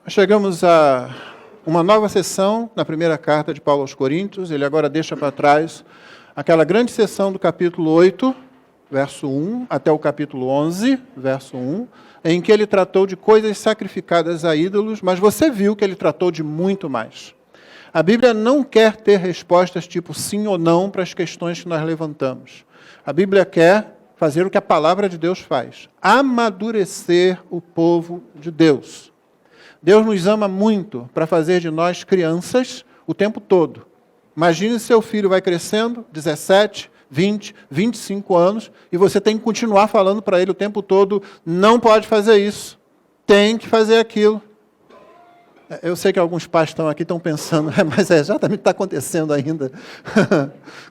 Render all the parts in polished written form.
Chegamos a uma nova sessão na primeira carta de Paulo aos Coríntios. Ele agora deixa para trás aquela grande sessão do capítulo 8, verso 1, até o capítulo 11, verso 1, em que ele tratou de coisas sacrificadas a ídolos, mas você viu que ele tratou de muito mais. A Bíblia não quer ter respostas tipo sim ou não para as questões que nós levantamos. A Bíblia quer fazer o que a palavra de Deus faz: amadurecer o povo de Deus. Deus nos ama muito para fazer de nós crianças o tempo todo. Imagine se seu filho vai crescendo, 17, 20, 25 anos, e você tem que continuar falando para ele o tempo todo: não pode fazer isso, tem que fazer aquilo. Eu sei que alguns pais estão aqui, estão pensando, mas é exatamente o que está acontecendo ainda.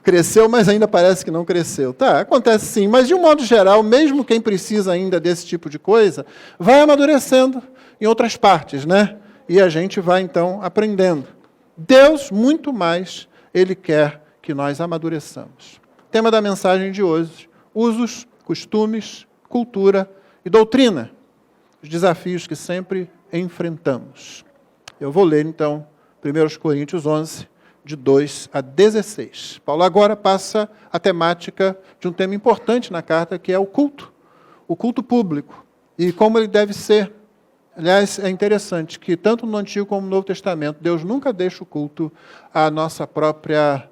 Cresceu, mas ainda parece que não cresceu. Tá, acontece sim, mas de um modo geral, mesmo quem precisa ainda desse tipo de coisa, vai amadurecendo em outras partes, né? E a gente vai, então, aprendendo. Deus, muito mais, Ele quer que nós amadureçamos. Tema da mensagem de hoje: usos, costumes, cultura e doutrina. Os desafios que sempre enfrentamos. Eu vou ler, então, 1 Coríntios 11, de 2 a 16. Paulo agora passa a temática de um tema importante na carta, que é o culto público, e como ele deve ser. Aliás, é interessante que, tanto no Antigo como no Novo Testamento, Deus nunca deixa o culto à nossa própria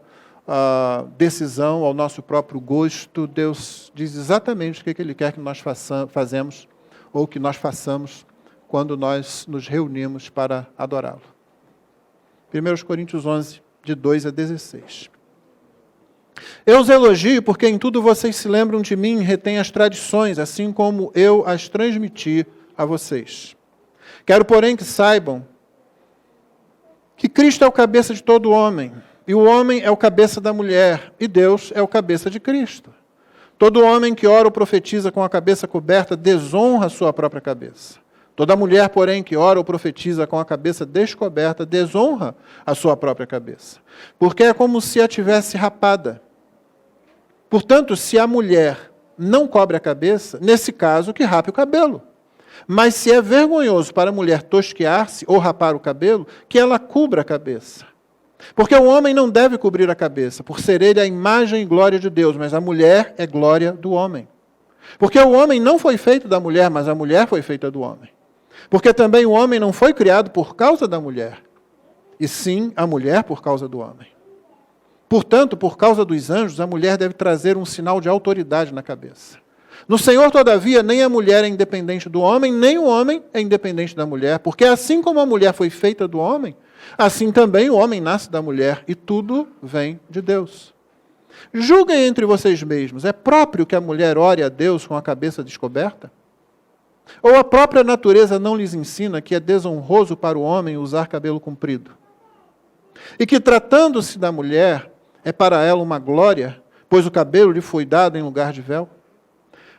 decisão, ao nosso próprio gosto. Deus diz exatamente o que Ele quer que nós fazemos, ou que nós façamos, quando nós nos reunimos para adorá-lo. 1 Coríntios 11, de 2 a 16. Eu os elogio porque em tudo vocês se lembram de mim e retêm as tradições, assim como eu as transmiti a vocês. Quero, porém, que saibam que Cristo é o cabeça de todo homem, e o homem é o cabeça da mulher, e Deus é o cabeça de Cristo. Todo homem que ora ou profetiza com a cabeça coberta desonra a sua própria cabeça. Toda mulher, porém, que ora ou profetiza com a cabeça descoberta, desonra a sua própria cabeça, porque é como se a tivesse rapada. Portanto, se a mulher não cobre a cabeça, nesse caso, que rape o cabelo. Mas se é vergonhoso para a mulher tosquear-se ou rapar o cabelo, que ela cubra a cabeça. Porque o homem não deve cobrir a cabeça, por ser ele a imagem e glória de Deus, mas a mulher é glória do homem. Porque o homem não foi feito da mulher, mas a mulher foi feita do homem. Porque também o homem não foi criado por causa da mulher, e sim a mulher por causa do homem. Portanto, por causa dos anjos, a mulher deve trazer um sinal de autoridade na cabeça. No Senhor, todavia, nem a mulher é independente do homem, nem o homem é independente da mulher, porque assim como a mulher foi feita do homem, assim também o homem nasce da mulher, e tudo vem de Deus. Julguem entre vocês mesmos: é próprio que a mulher ore a Deus com a cabeça descoberta? Ou a própria natureza não lhes ensina que é desonroso para o homem usar cabelo comprido? E que, tratando-se da mulher, é para ela uma glória, pois o cabelo lhe foi dado em lugar de véu?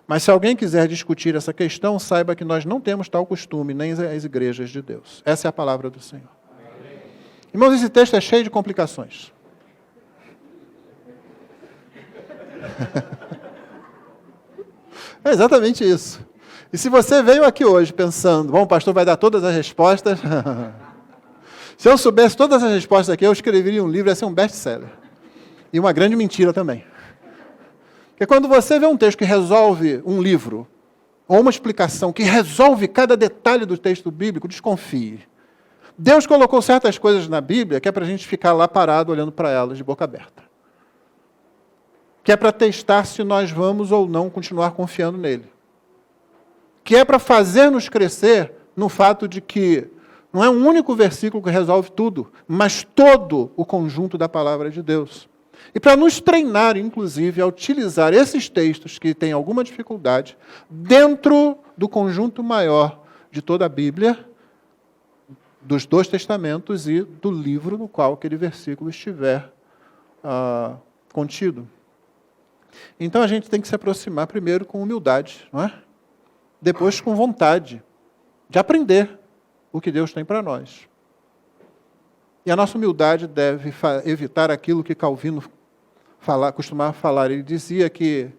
Mas se alguém quiser discutir essa questão, saiba que nós não temos tal costume, nem as igrejas de Deus. Essa é a palavra do Senhor. Amém. Irmãos, esse texto é cheio de complicações. É exatamente isso. E se você veio aqui hoje pensando: bom, o pastor vai dar todas as respostas. Se eu soubesse todas as respostas aqui, eu escreveria um livro, ia ser um best-seller. E uma grande mentira também. Porque quando você vê um texto que resolve um livro, ou uma explicação que resolve cada detalhe do texto bíblico, desconfie. Deus colocou certas coisas na Bíblia que é para a gente ficar lá parado olhando para elas de boca aberta. Que é para testar se nós vamos ou não continuar confiando nele. Que é para fazer-nos crescer no fato de que não é um único versículo que resolve tudo, mas todo o conjunto da palavra de Deus. E para nos treinar, inclusive, a utilizar esses textos que têm alguma dificuldade dentro do conjunto maior de toda a Bíblia, dos dois testamentos e do livro no qual aquele versículo estiver contido. Então a gente tem que se aproximar primeiro com humildade, não é? Depois com vontade de aprender o que Deus tem para nós. E a nossa humildade deve evitar aquilo que Calvino costumava falar. Ele dizia que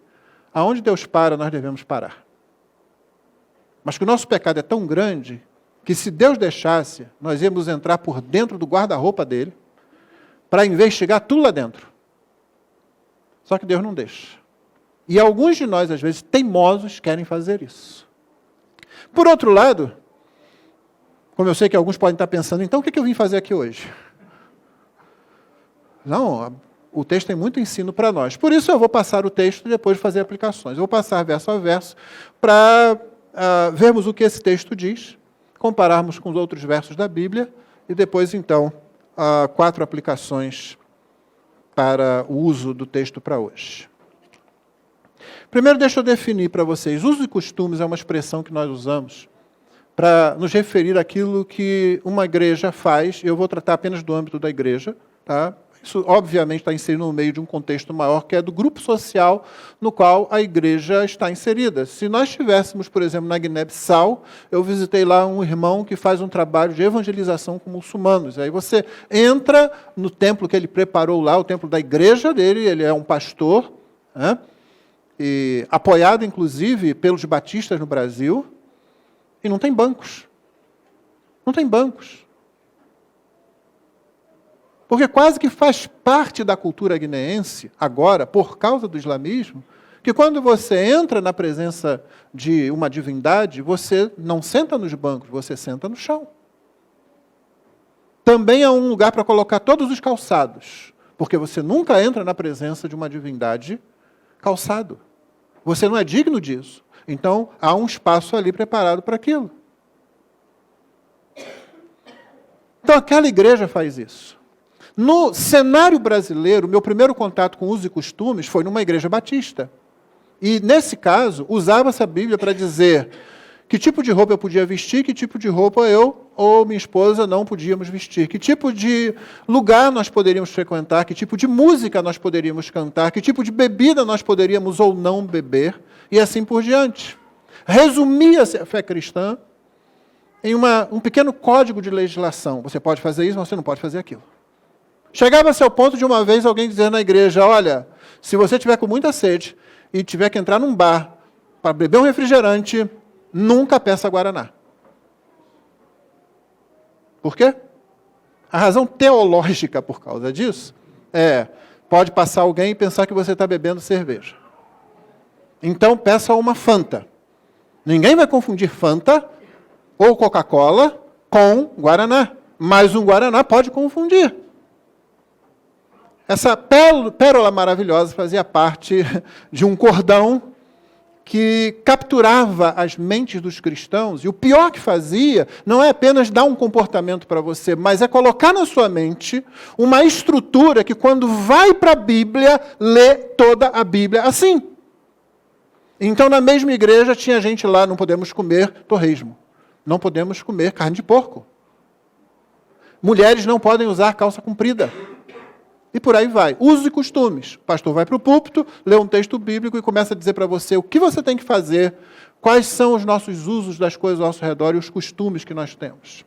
aonde Deus para, nós devemos parar. Mas que o nosso pecado é tão grande que se Deus deixasse, nós íamos entrar por dentro do guarda-roupa dele para investigar tudo lá dentro. Só que Deus não deixa. E alguns de nós, às vezes, teimosos, querem fazer isso. Por outro lado, como eu sei que alguns podem estar pensando, então o que eu vim fazer aqui hoje? Não, o texto tem muito ensino para nós. Por isso eu vou passar o texto e depois fazer aplicações. Eu vou passar verso a verso para vermos o que esse texto diz, compararmos com os outros versos da Bíblia e depois, então, 4 aplicações para o uso do texto para hoje. Primeiro, deixa eu definir para vocês. Uso e costumes é uma expressão que nós usamos para nos referir àquilo que uma igreja faz. Eu vou tratar apenas do âmbito da igreja, tá? Isso, obviamente, está inserido no meio de um contexto maior, que é do grupo social no qual a igreja está inserida. Se nós estivéssemos, por exemplo, na Guiné-Bissau, eu visitei lá um irmão que faz um trabalho de evangelização com muçulmanos. Aí você entra no templo que ele preparou lá, o templo da igreja dele, ele é um pastor, né? E apoiado, inclusive, pelos batistas no Brasil, e não tem bancos. Não tem bancos. Porque quase que faz parte da cultura guineense, agora, por causa do islamismo, que quando você entra na presença de uma divindade, você não senta nos bancos, você senta no chão. Também é um lugar para colocar todos os calçados, porque você nunca entra na presença de uma divindade calçado. Você não é digno disso. Então, há um espaço ali preparado para aquilo. Então, aquela igreja faz isso. No cenário brasileiro, meu primeiro contato com usos e costumes foi numa igreja batista. E, nesse caso, usava-se a Bíblia para dizer que tipo de roupa eu podia vestir, que tipo de roupa eu ou minha esposa não podíamos vestir, que tipo de lugar nós poderíamos frequentar, que tipo de música nós poderíamos cantar, que tipo de bebida nós poderíamos ou não beber, e assim por diante. Resumia-se a fé cristã em um pequeno código de legislação. Você pode fazer isso, mas você não pode fazer aquilo. Chegava-se ao ponto de uma vez alguém dizer na igreja, olha, se você tiver com muita sede e tiver que entrar num bar para beber um refrigerante, nunca peça Guaraná. Por quê? A razão teológica por causa disso pode passar alguém e pensar que você está bebendo cerveja. Então peça uma Fanta. Ninguém vai confundir Fanta ou Coca-Cola com Guaraná. Mas um Guaraná pode confundir. Essa pérola maravilhosa fazia parte de um cordão que capturava as mentes dos cristãos, e o pior que fazia não é apenas dar um comportamento para você, mas é colocar na sua mente uma estrutura que, quando vai para a Bíblia, lê toda a Bíblia assim. Então, na mesma igreja, tinha gente lá, não podemos comer torresmo, não podemos comer carne de porco. Mulheres não podem usar calça comprida. E por aí vai. Usos e costumes. O pastor vai para o púlpito, lê um texto bíblico e começa a dizer para você o que você tem que fazer, quais são os nossos usos das coisas ao nosso redor e os costumes que nós temos.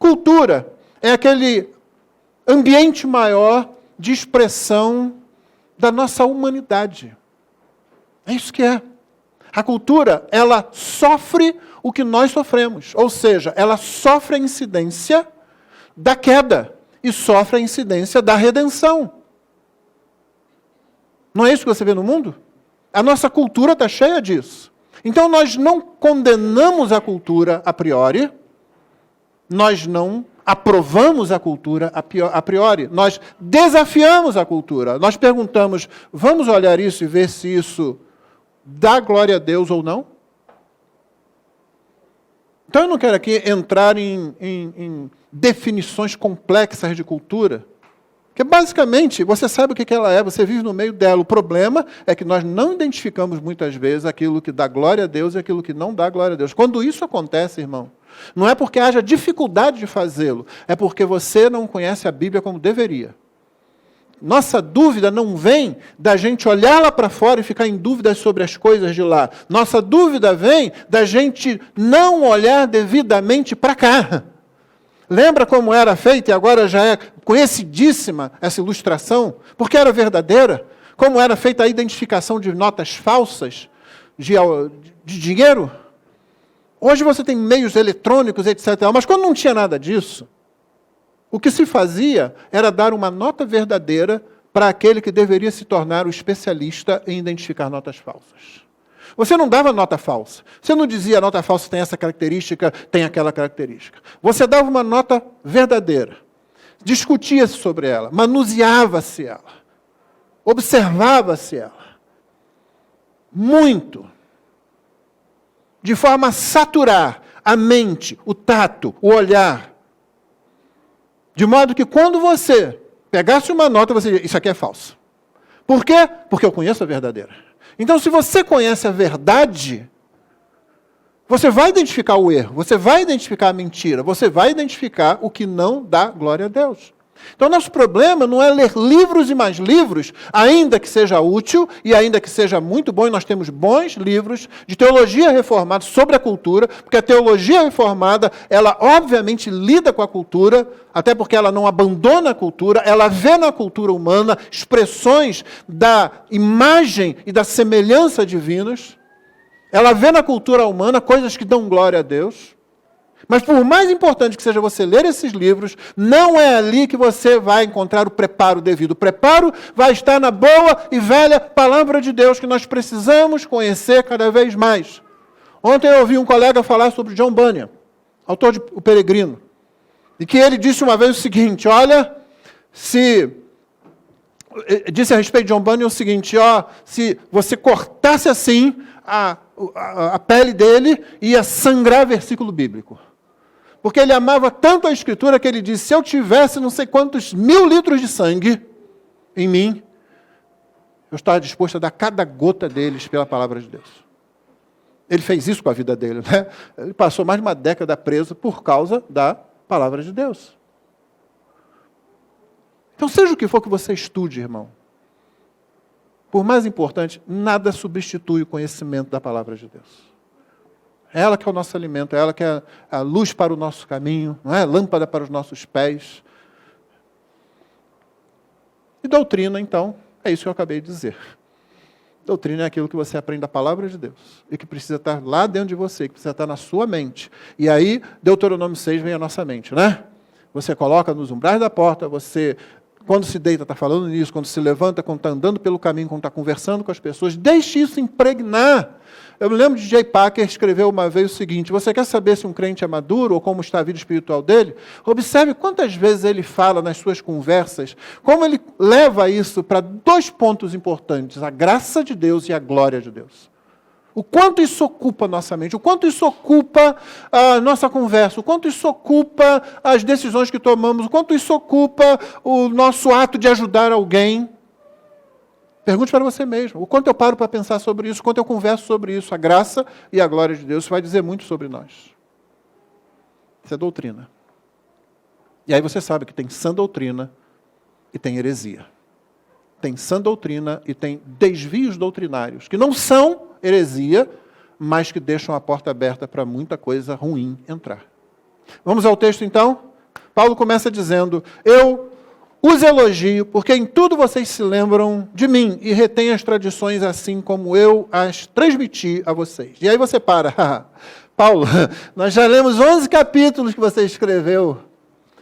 Cultura é aquele ambiente maior de expressão da nossa humanidade. É isso que é. A cultura, ela sofre o que nós sofremos. Ou seja, ela sofre a incidência da queda e sofre a incidência da redenção. Não é isso que você vê no mundo? A nossa cultura está cheia disso. Então, nós não condenamos a cultura a priori, nós não aprovamos a cultura a priori, nós desafiamos a cultura. Nós perguntamos, vamos olhar isso e ver se isso dá glória a Deus ou não? Então, eu não quero aqui entrar em definições complexas de cultura, que basicamente, você sabe o que ela é, você vive no meio dela. O problema é que nós não identificamos muitas vezes aquilo que dá glória a Deus e aquilo que não dá glória a Deus. Quando isso acontece, irmão, não é porque haja dificuldade de fazê-lo, é porque você não conhece a Bíblia como deveria. Nossa dúvida não vem da gente olhar lá para fora e ficar em dúvidas sobre as coisas de lá. Nossa dúvida vem da gente não olhar devidamente para cá. Lembra como era feita, e agora já é conhecidíssima essa ilustração, porque era verdadeira? Como era feita a identificação de notas falsas de dinheiro? Hoje você tem meios eletrônicos, etc. Mas quando não tinha nada disso, o que se fazia era dar uma nota verdadeira para aquele que deveria se tornar o especialista em identificar notas falsas. Você não dava nota falsa. Você não dizia a nota falsa tem essa característica, tem aquela característica. Você dava uma nota verdadeira. Discutia-se sobre ela, manuseava-se ela, observava-se ela. Muito. De forma a saturar a mente, o tato, o olhar. De modo que quando você pegasse uma nota, você dizia, isso aqui é falso. Por quê? Porque eu conheço a verdadeira. Então, se você conhece a verdade, você vai identificar o erro, você vai identificar a mentira, você vai identificar o que não dá glória a Deus. Então, nosso problema não é ler livros e mais livros, ainda que seja útil e ainda que seja muito bom, e nós temos bons livros de teologia reformada sobre a cultura, porque a teologia reformada, ela obviamente lida com a cultura, até porque ela não abandona a cultura, ela vê na cultura humana expressões da imagem e da semelhança divinas, ela vê na cultura humana coisas que dão glória a Deus. Mas por mais importante que seja você ler esses livros, não é ali que você vai encontrar o preparo devido. O preparo vai estar na boa e velha palavra de Deus, que nós precisamos conhecer cada vez mais. Ontem eu ouvi um colega falar sobre John Bunyan, autor de O Peregrino, e que ele disse uma vez o seguinte, disse a respeito de John Bunyan o seguinte, se você cortasse assim a pele dele, ia sangrar versículo bíblico. Porque ele amava tanto a Escritura que ele disse, se eu tivesse não sei quantos 1000 litros de sangue em mim, eu estava disposto a dar cada gota deles pela palavra de Deus. Ele fez isso com a vida dele, né? Ele passou mais de uma década preso por causa da palavra de Deus. Então, seja o que for que você estude, irmão, por mais importante, nada substitui o conhecimento da palavra de Deus. É ela que é o nosso alimento, é ela que é a luz para o nosso caminho, não é? Lâmpada para os nossos pés. E doutrina, então, é isso que eu acabei de dizer. Doutrina é aquilo que você aprende da palavra de Deus, e que precisa estar lá dentro de você, que precisa estar na sua mente. E aí, Deuteronômio 6 vem à nossa mente, né? Você coloca nos umbrais da porta, você... Quando se deita, está falando nisso. Quando se levanta, quando está andando pelo caminho, quando está conversando com as pessoas. Deixe isso impregnar. Eu me lembro de J. Packer escreveu uma vez o seguinte, você quer saber se um crente é maduro ou como está a vida espiritual dele? Observe quantas vezes ele fala nas suas conversas, como ele leva isso para 2 pontos importantes, a graça de Deus e a glória de Deus. O quanto isso ocupa a nossa mente, o quanto isso ocupa a nossa conversa, o quanto isso ocupa as decisões que tomamos, o quanto isso ocupa o nosso ato de ajudar alguém. Pergunte para você mesmo, o quanto eu paro para pensar sobre isso, o quanto eu converso sobre isso, a graça e a glória de Deus, isso vai dizer muito sobre nós. Isso é doutrina. E aí você sabe que tem sã doutrina e tem heresia. Tem sã doutrina e tem desvios doutrinários, que não são heresia, mas que deixam a porta aberta para muita coisa ruim entrar. Vamos ao texto então? Paulo começa dizendo, eu os elogio, porque em tudo vocês se lembram de mim e retêm as tradições assim como eu as transmiti a vocês. E aí você para, Paulo, nós já lemos 11 capítulos que você escreveu,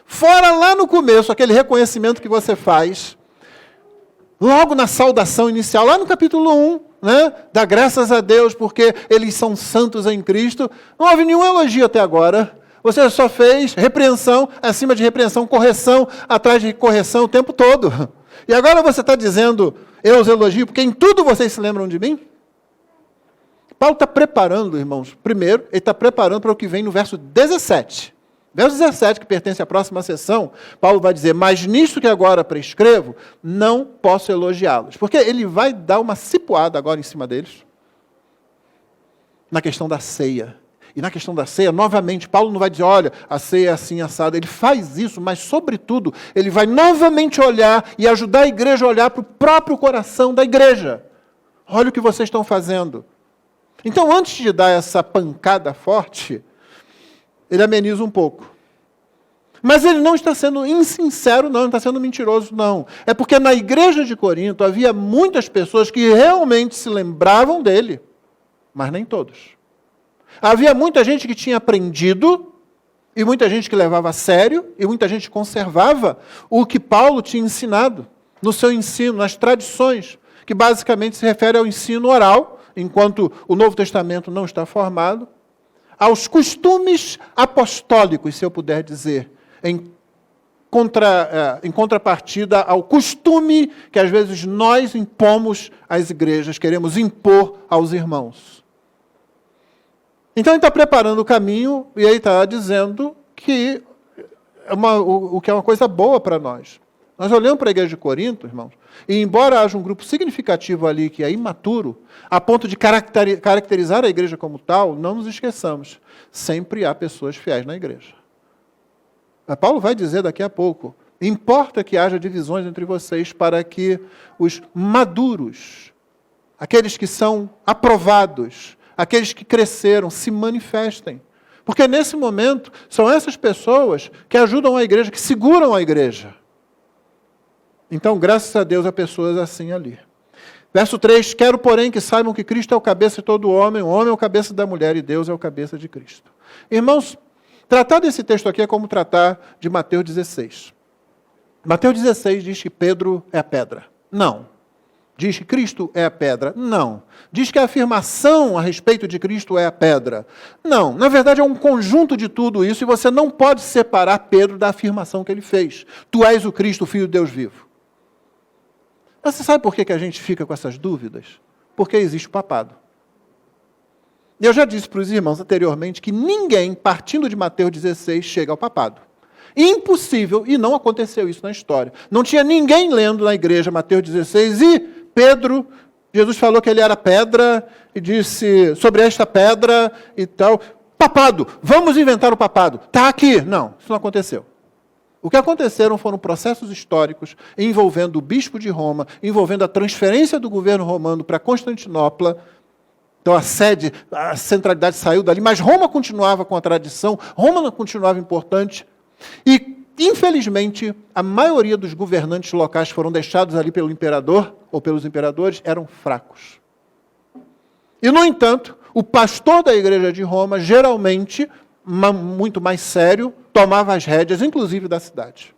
fora lá no começo, aquele reconhecimento que você faz, logo na saudação inicial, lá no capítulo 1, né? Dá graças a Deus porque eles são santos em Cristo. Não houve nenhum elogio até agora. Você só fez repreensão, acima de repreensão, correção, atrás de correção o tempo todo. E agora você está dizendo, eu os elogio porque em tudo vocês se lembram de mim? Paulo está preparando, irmãos, primeiro, ele está preparando para o que vem no verso 17. Verso 17, que pertence à próxima sessão, Paulo vai dizer, mas nisto que agora prescrevo, não posso elogiá-los. Porque ele vai dar uma cipuada agora em cima deles, na questão da ceia. E na questão da ceia, novamente, Paulo não vai dizer, olha, a ceia é assim, assada. Ele faz isso, mas, sobretudo, ele vai novamente olhar e ajudar a igreja a olhar para o próprio coração da igreja. Olha o que vocês estão fazendo. Então, antes de dar essa pancada forte, ele ameniza um pouco. Mas ele não está sendo insincero, não está sendo mentiroso, não. É porque na igreja de Corinto havia muitas pessoas que realmente se lembravam dele, mas nem todos. Havia muita gente que tinha aprendido, e muita gente que levava a sério, e muita gente que conservava o que Paulo tinha ensinado no seu ensino, nas tradições, que basicamente se refere ao ensino oral, enquanto o Novo Testamento não está formado, aos costumes apostólicos, se eu puder dizer, em contrapartida ao costume que às vezes nós impomos às igrejas, queremos impor aos irmãos. Então ele está preparando o caminho e ele está dizendo que o que é uma coisa boa para nós. Nós olhamos para a igreja de Corinto, irmãos, e embora haja um grupo significativo ali que é imaturo, a ponto de caracterizar a igreja como tal, não nos esqueçamos, sempre há pessoas fiéis na igreja. Mas Paulo vai dizer daqui a pouco, importa que haja divisões entre vocês para que os maduros, aqueles que são aprovados, aqueles que cresceram, se manifestem. Porque nesse momento, são essas pessoas que ajudam a igreja, que seguram a igreja. Então, graças a Deus, há pessoas assim ali. Verso 3, quero, porém, que saibam que Cristo é o cabeça de todo homem, o homem é o cabeça da mulher e Deus é o cabeça de Cristo. Irmãos, tratar desse texto aqui é como tratar de Mateus 16. Mateus 16 diz que Pedro é a pedra. Não. Diz que Cristo é a pedra? Não. Diz que a afirmação a respeito de Cristo é a pedra? Não. Na verdade, é um conjunto de tudo isso e você não pode separar Pedro da afirmação que ele fez. Tu és o Cristo, o Filho de Deus vivo. Mas você sabe por que a gente fica com essas dúvidas? Porque existe o papado. E eu já disse para os irmãos anteriormente que ninguém, partindo de Mateus 16, chega ao papado. Impossível, e não aconteceu isso na história. Não tinha ninguém lendo na igreja Mateus 16 e Pedro, Jesus falou que ele era pedra e disse sobre esta pedra e tal. Papado, vamos inventar o papado. Está aqui. Não, isso não aconteceu. O que aconteceram foram processos históricos envolvendo o bispo de Roma, envolvendo a transferência do governo romano para Constantinopla. Então a centralidade saiu dali, mas Roma continuava com a tradição, Roma continuava importante. E, infelizmente, a maioria dos governantes locais que foram deixados ali pelo imperador, ou pelos imperadores, eram fracos. E, no entanto, o pastor da igreja de Roma, geralmente, muito mais sério, tomava as rédeas, inclusive da cidade.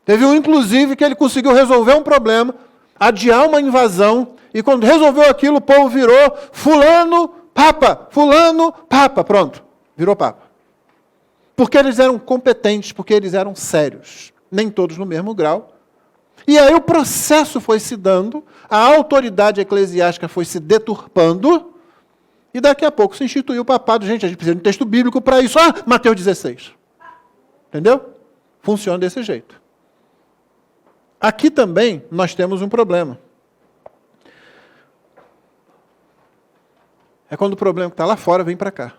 Teve um, inclusive, que ele conseguiu resolver um problema, adiar uma invasão, e quando resolveu aquilo, o povo virou fulano, papa, pronto, virou papa. Porque eles eram competentes, porque eles eram sérios. Nem todos no mesmo grau. E aí o processo foi se dando, a autoridade eclesiástica foi se deturpando, e daqui a pouco se instituiu o papado. Gente, a gente precisa de um texto bíblico para isso. Mateus 16. Entendeu? Funciona desse jeito. Aqui também nós temos um problema. É quando o problema que está lá fora vem para cá.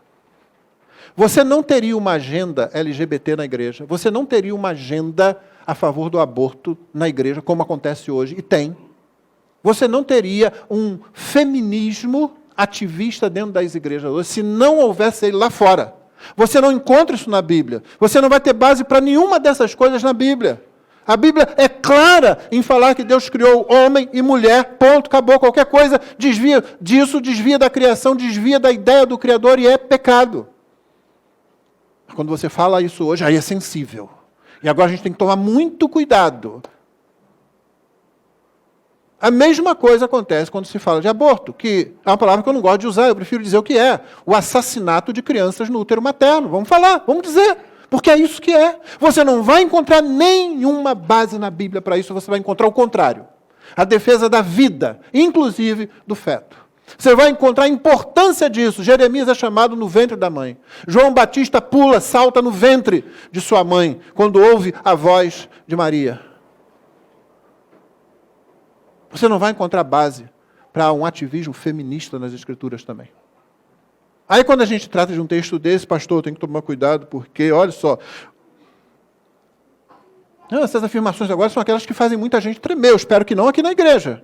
Você não teria uma agenda LGBT na igreja, você não teria uma agenda a favor do aborto na igreja, como acontece hoje, e tem. Você não teria um feminismo ativista dentro das igrejas hoje, se não houvesse ele lá fora. Você não encontra isso na Bíblia. Você não vai ter base para nenhuma dessas coisas na Bíblia. A Bíblia é clara em falar que Deus criou homem e mulher, ponto, acabou. Qualquer coisa desvia disso, desvia da criação, desvia da ideia do Criador e é pecado. Quando você fala isso hoje, aí é sensível. E agora a gente tem que tomar muito cuidado. A mesma coisa acontece quando se fala de aborto, que é uma palavra que eu não gosto de usar, eu prefiro dizer o que é. O assassinato de crianças no útero materno. Vamos falar, vamos dizer. Porque é isso que é. Você não vai encontrar nenhuma base na Bíblia para isso, você vai encontrar o contrário. A defesa da vida, inclusive do feto. Você vai encontrar a importância disso. Jeremias é chamado no ventre da mãe. João Batista pula, salta no ventre de sua mãe, quando ouve a voz de Maria. Você não vai encontrar base para um ativismo feminista nas Escrituras também. Aí quando a gente trata de um texto desse, pastor, tem que tomar cuidado, porque, olha só, essas afirmações agora são aquelas que fazem muita gente tremer. Eu espero que não aqui na igreja.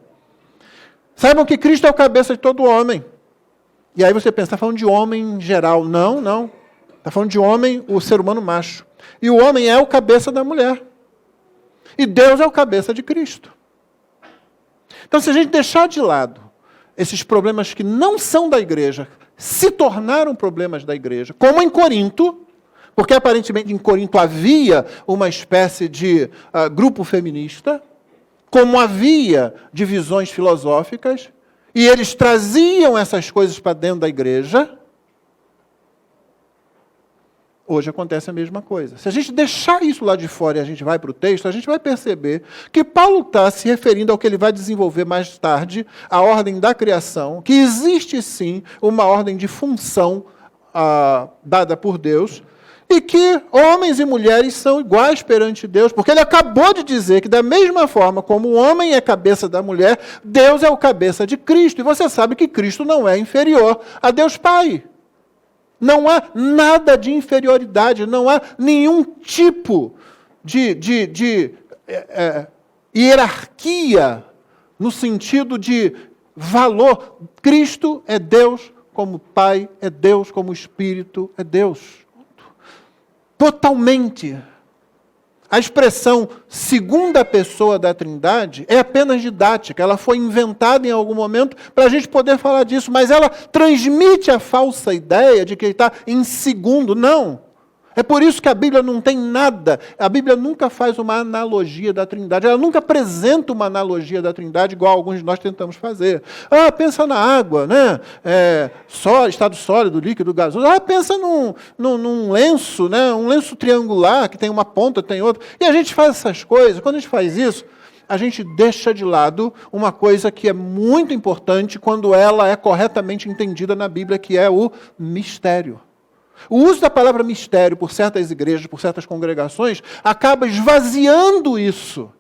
Saibam que Cristo é o cabeça de todo homem. E aí você pensa, está falando de homem em geral. Não. Está falando de homem, o ser humano macho. E o homem é o cabeça da mulher. E Deus é o cabeça de Cristo. Então, se a gente deixar de lado esses problemas que não são da igreja, se tornaram problemas da igreja, como em Corinto, porque aparentemente em Corinto havia uma espécie de grupo feminista, como havia divisões filosóficas, e eles traziam essas coisas para dentro da igreja. Hoje acontece a mesma coisa. Se a gente deixar isso lá de fora e a gente vai para o texto, a gente vai perceber que Paulo está se referindo ao que ele vai desenvolver mais tarde, a ordem da criação, que existe sim uma ordem de função dada por Deus, e que homens e mulheres são iguais perante Deus, porque ele acabou de dizer que da mesma forma como o homem é cabeça da mulher, Deus é o cabeça de Cristo, e você sabe que Cristo não é inferior a Deus Pai. Não há nada de inferioridade, não há nenhum tipo de hierarquia no sentido de valor. Cristo é Deus como Pai, é Deus como Espírito, é Deus. Totalmente. A expressão segunda pessoa da Trindade é apenas didática. Ela foi inventada em algum momento para a gente poder falar disso, mas ela transmite a falsa ideia de que ele está em segundo. Não. É por isso que a Bíblia não tem nada. A Bíblia nunca faz uma analogia da Trindade. Ela nunca apresenta uma analogia da Trindade igual alguns de nós tentamos fazer. Pensa na água, né? Estado sólido, líquido, gasoso. Pensa num lenço, né? Um lenço triangular que tem uma ponta, tem outra. E a gente faz essas coisas. Quando a gente faz isso, a gente deixa de lado uma coisa que é muito importante quando ela é corretamente entendida na Bíblia, que é o mistério. O uso da palavra mistério por certas igrejas, por certas congregações, acaba esvaziando isso.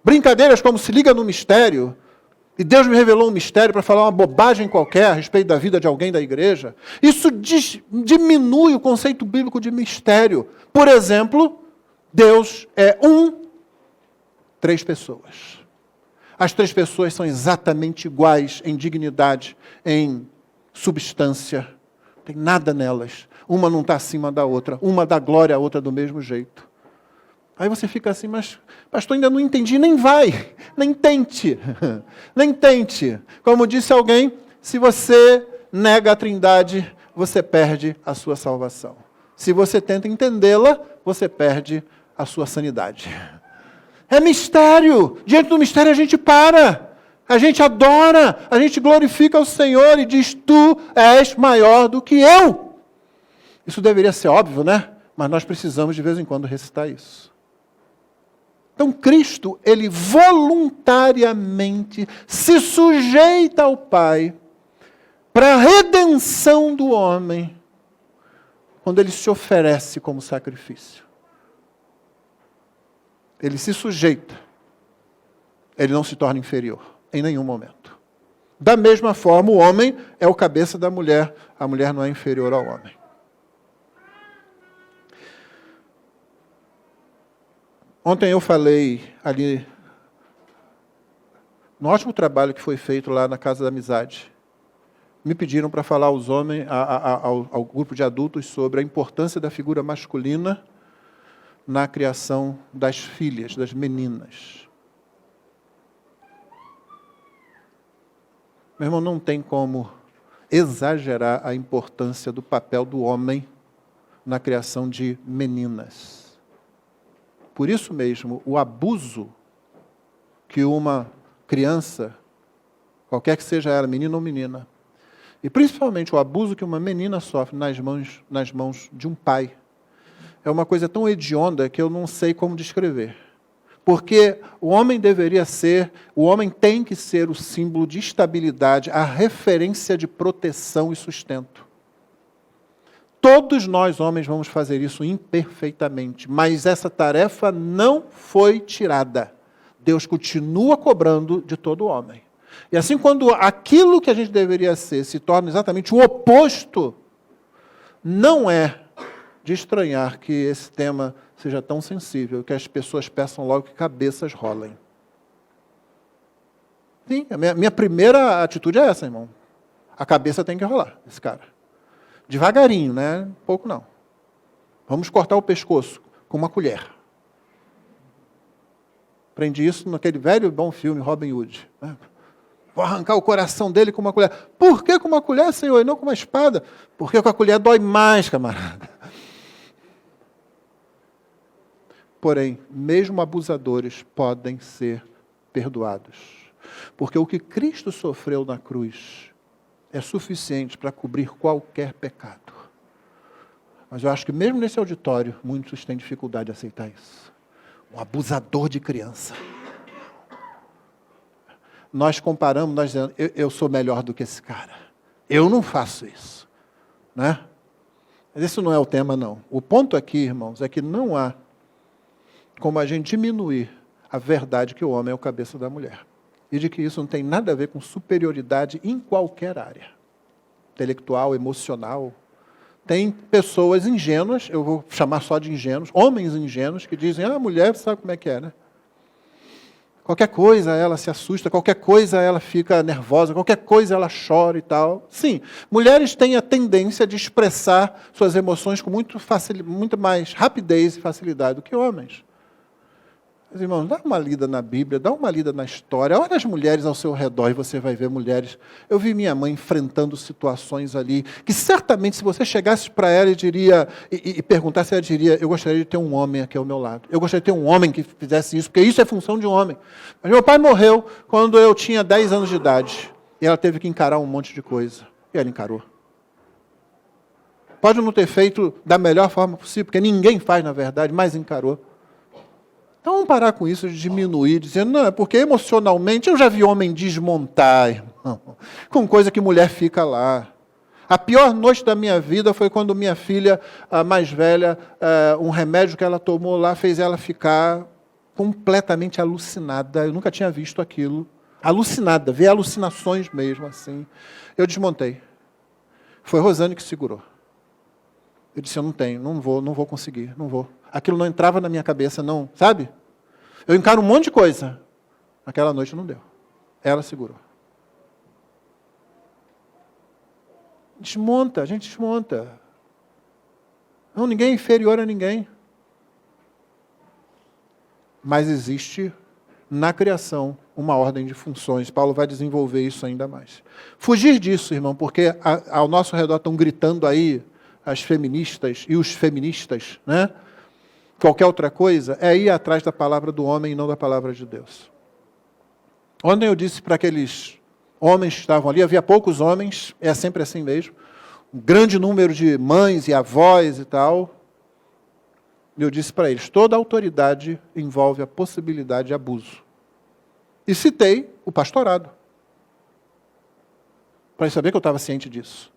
Brincadeiras como se liga no mistério, e Deus me revelou um mistério para falar uma bobagem qualquer a respeito da vida de alguém da igreja. Isso diminui o conceito bíblico de mistério. Por exemplo, Deus é 3 pessoas. As 3 pessoas são exatamente iguais em dignidade, em substância. Não tem nada nelas. Uma não está acima da outra. Uma dá glória, a outra do mesmo jeito. Aí você fica assim, mas pastor, ainda não entendi. Nem vai, nem tente. Nem tente. Como disse alguém, se você nega a Trindade, você perde a sua salvação. Se você tenta entendê-la, você perde a sua sanidade. É mistério. Diante do mistério a gente para. A gente adora, a gente glorifica o Senhor e diz, tu és maior do que eu. Isso deveria ser óbvio, né? Mas nós precisamos de vez em quando recitar isso. Então Cristo, ele voluntariamente se sujeita ao Pai para a redenção do homem, quando ele se oferece como sacrifício. Ele se sujeita. Ele não se torna inferior. Em nenhum momento. Da mesma forma, o homem é o cabeça da mulher. A mulher não é inferior ao homem. Ontem eu falei ali, no ótimo trabalho que foi feito lá na Casa da Amizade. Me pediram para falar aos homens, ao grupo de adultos sobre a importância da figura masculina na criação das filhas, das meninas. Meu irmão, não tem como exagerar a importância do papel do homem na criação de meninas. Por isso mesmo, o abuso que uma criança, qualquer que seja ela, menino ou menina, e principalmente o abuso que uma menina sofre nas mãos de um pai, é uma coisa tão hedionda que eu não sei como descrever. Porque o homem tem que ser o símbolo de estabilidade, a referência de proteção e sustento. Todos nós, homens, vamos fazer isso imperfeitamente, mas essa tarefa não foi tirada. Deus continua cobrando de todo homem. E assim, quando aquilo que a gente deveria ser se torna exatamente o oposto, não é de estranhar que esse tema seja tão sensível, que as pessoas peçam logo que cabeças rolem. Sim, a minha primeira atitude é essa, irmão. A cabeça tem que rolar, esse cara. Devagarinho, né? Pouco não. Vamos cortar o pescoço com uma colher. Aprendi isso naquele velho e bom filme, Robin Hood. Né? Vou arrancar o coração dele com uma colher. Por que com uma colher, Senhor, e não com uma espada? Porque com a colher dói mais, camarada. Porém, mesmo abusadores podem ser perdoados. Porque o que Cristo sofreu na cruz é suficiente para cobrir qualquer pecado. Mas eu acho que mesmo nesse auditório, muitos têm dificuldade de aceitar isso. Um abusador de criança. Nós comparamos, nós dizemos, eu sou melhor do que esse cara. Eu não faço isso. Né? Mas esse não é o tema, não. O ponto aqui, irmãos, é que não há como a gente diminuir a verdade que o homem é o cabeça da mulher. E de que isso não tem nada a ver com superioridade em qualquer área. Intelectual, emocional. Tem pessoas ingênuas, eu vou chamar só de ingênuos, homens ingênuos, que dizem, a mulher sabe como é que é, né? Qualquer coisa ela se assusta, qualquer coisa ela fica nervosa, qualquer coisa ela chora e tal. Sim, mulheres têm a tendência de expressar suas emoções com muito mais rapidez e facilidade do que homens. Mas, irmãos, dá uma lida na Bíblia, dá uma lida na história, olha as mulheres ao seu redor e você vai ver mulheres. Eu vi minha mãe enfrentando situações ali, que certamente se você chegasse para ela e perguntasse, ela diria, eu gostaria de ter um homem aqui ao meu lado. Eu gostaria de ter um homem que fizesse isso, porque isso é função de um homem. Mas meu pai morreu quando eu tinha 10 anos de idade, e ela teve que encarar um monte de coisa. E ela encarou. Pode não ter feito da melhor forma possível, porque ninguém faz, na verdade, mas encarou. Então vamos parar com isso de diminuir, dizendo, não, é porque emocionalmente eu já vi homem desmontar, irmão, com coisa que mulher fica lá. A pior noite da minha vida foi quando minha filha, a mais velha, um remédio que ela tomou lá fez ela ficar completamente alucinada. Eu nunca tinha visto aquilo. Alucinada, ver alucinações mesmo assim. Eu desmontei. Foi Rosane que segurou. Eu disse, eu não tenho, não vou conseguir, não vou. Aquilo não entrava na minha cabeça, não, sabe? Eu encaro um monte de coisa. Naquela noite não deu. Ela segurou. Desmonta, a gente desmonta. Não, ninguém é inferior a ninguém. Mas existe na criação uma ordem de funções. Paulo vai desenvolver isso ainda mais. Fugir disso, irmão, porque ao nosso redor estão gritando aí as feministas e os feministas, né? Qualquer outra coisa, é ir atrás da palavra do homem e não da palavra de Deus. Ontem eu disse para aqueles homens que estavam ali, havia poucos homens, é sempre assim mesmo, um grande número de mães e avós e tal. Eu disse para eles, toda autoridade envolve a possibilidade de abuso. E citei o pastorado, para eles saberem que eu estava ciente disso.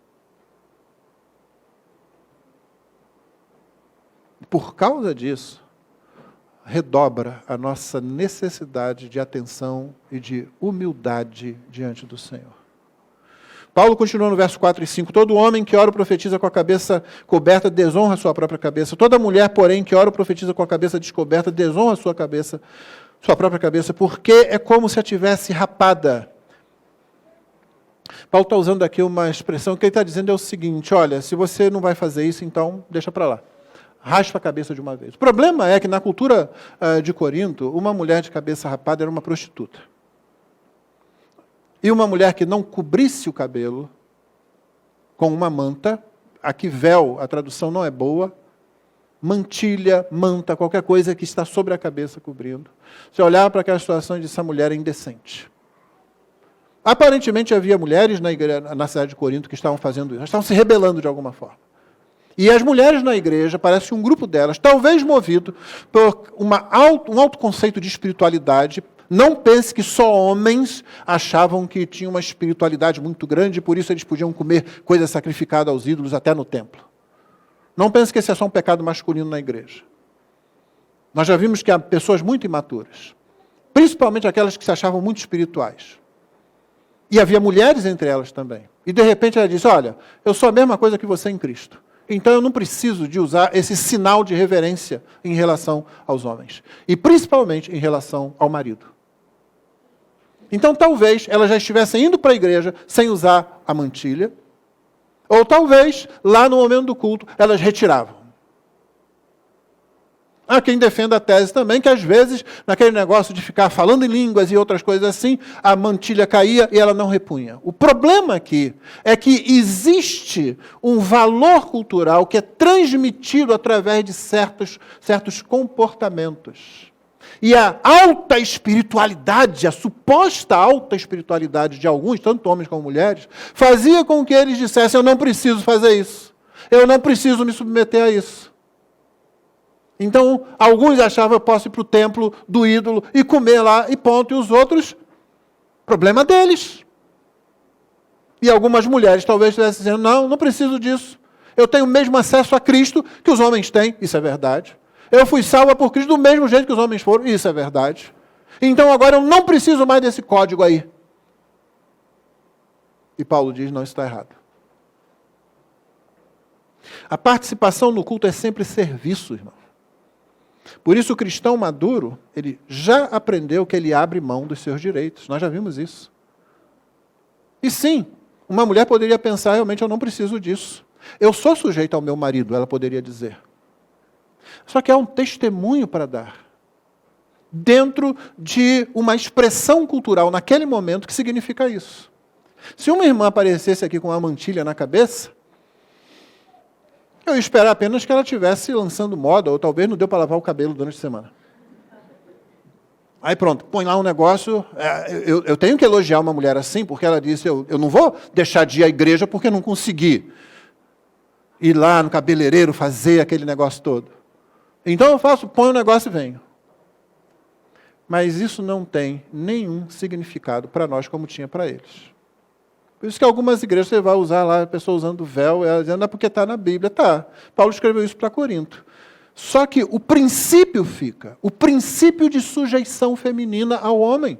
Por causa disso, redobra a nossa necessidade de atenção e de humildade diante do Senhor. Paulo continua no verso 4 e 5. Todo homem que ora ou profetiza com a cabeça coberta desonra a sua própria cabeça. Toda mulher, porém, que ora ou profetiza com a cabeça descoberta desonra a sua própria cabeça, porque é como se a tivesse rapada. Paulo está usando aqui uma expressão que ele está dizendo é o seguinte, olha, se você não vai fazer isso, então deixa para lá. Raspa a cabeça de uma vez. O problema é que na cultura de Corinto, uma mulher de cabeça rapada era uma prostituta. E uma mulher que não cobrisse o cabelo com uma manta, aqui véu, a tradução não é boa, mantilha, manta, qualquer coisa que está sobre a cabeça cobrindo. Você olhava para aquela situação e disse, essa mulher é indecente. Aparentemente havia mulheres na cidade de Corinto que estavam fazendo isso, elas estavam se rebelando de alguma forma. E as mulheres na igreja, parece um grupo delas, talvez movido por um alto conceito de espiritualidade. Não pense que só homens achavam que tinham uma espiritualidade muito grande, e por isso eles podiam comer coisa sacrificada aos ídolos até no templo. Não pense que esse é só um pecado masculino na igreja. Nós já vimos que há pessoas muito imaturas, principalmente aquelas que se achavam muito espirituais. E havia mulheres entre elas também. E de repente ela disse, olha, eu sou a mesma coisa que você em Cristo. Então eu não preciso de usar esse sinal de reverência em relação aos homens. E principalmente em relação ao marido. Então talvez elas já estivessem indo para a igreja sem usar a mantilha. Ou talvez, lá no momento do culto, elas retiravam. Há quem defenda a tese também que, às vezes, naquele negócio de ficar falando em línguas e outras coisas assim, a mantilha caía e ela não repunha. O problema aqui é que existe um valor cultural que é transmitido através de certos comportamentos. E a alta espiritualidade, a suposta alta espiritualidade de alguns, tanto homens como mulheres, fazia com que eles dissessem: eu não preciso fazer isso, eu não preciso me submeter a isso. Então, alguns achavam: eu posso ir para o templo do ídolo e comer lá e ponto, e os outros, problema deles. E algumas mulheres talvez estivessem dizendo: não preciso disso, eu tenho o mesmo acesso a Cristo que os homens têm, isso é verdade. Eu fui salva por Cristo do mesmo jeito que os homens foram, isso é verdade. Então agora eu não preciso mais desse código aí. E Paulo diz: não, isso está errado. A participação no culto é sempre serviço, irmão. Por isso o cristão maduro, ele já aprendeu que ele abre mão dos seus direitos. Nós já vimos isso. E sim, uma mulher poderia pensar: realmente eu não preciso disso. Eu sou sujeito ao meu marido, ela poderia dizer. Só que há um testemunho para dar. Dentro de uma expressão cultural, naquele momento, que significa isso. Se uma irmã aparecesse aqui com uma mantilha na cabeça, eu ia esperar apenas que ela estivesse lançando moda, ou talvez não deu para lavar o cabelo durante a semana. Aí pronto, põe lá um negócio. Eu tenho que elogiar uma mulher assim, porque ela disse: eu não vou deixar de ir à igreja porque não consegui ir lá no cabeleireiro fazer aquele negócio todo. Então eu faço, ponho o negócio e venho. Mas isso não tem nenhum significado para nós como tinha para eles. Por isso que algumas igrejas você vai usar lá a pessoa usando véu, ela dizendo: é porque está na Bíblia. Tá. Paulo escreveu isso para Corinto. Só que o princípio fica, o princípio de sujeição feminina ao homem,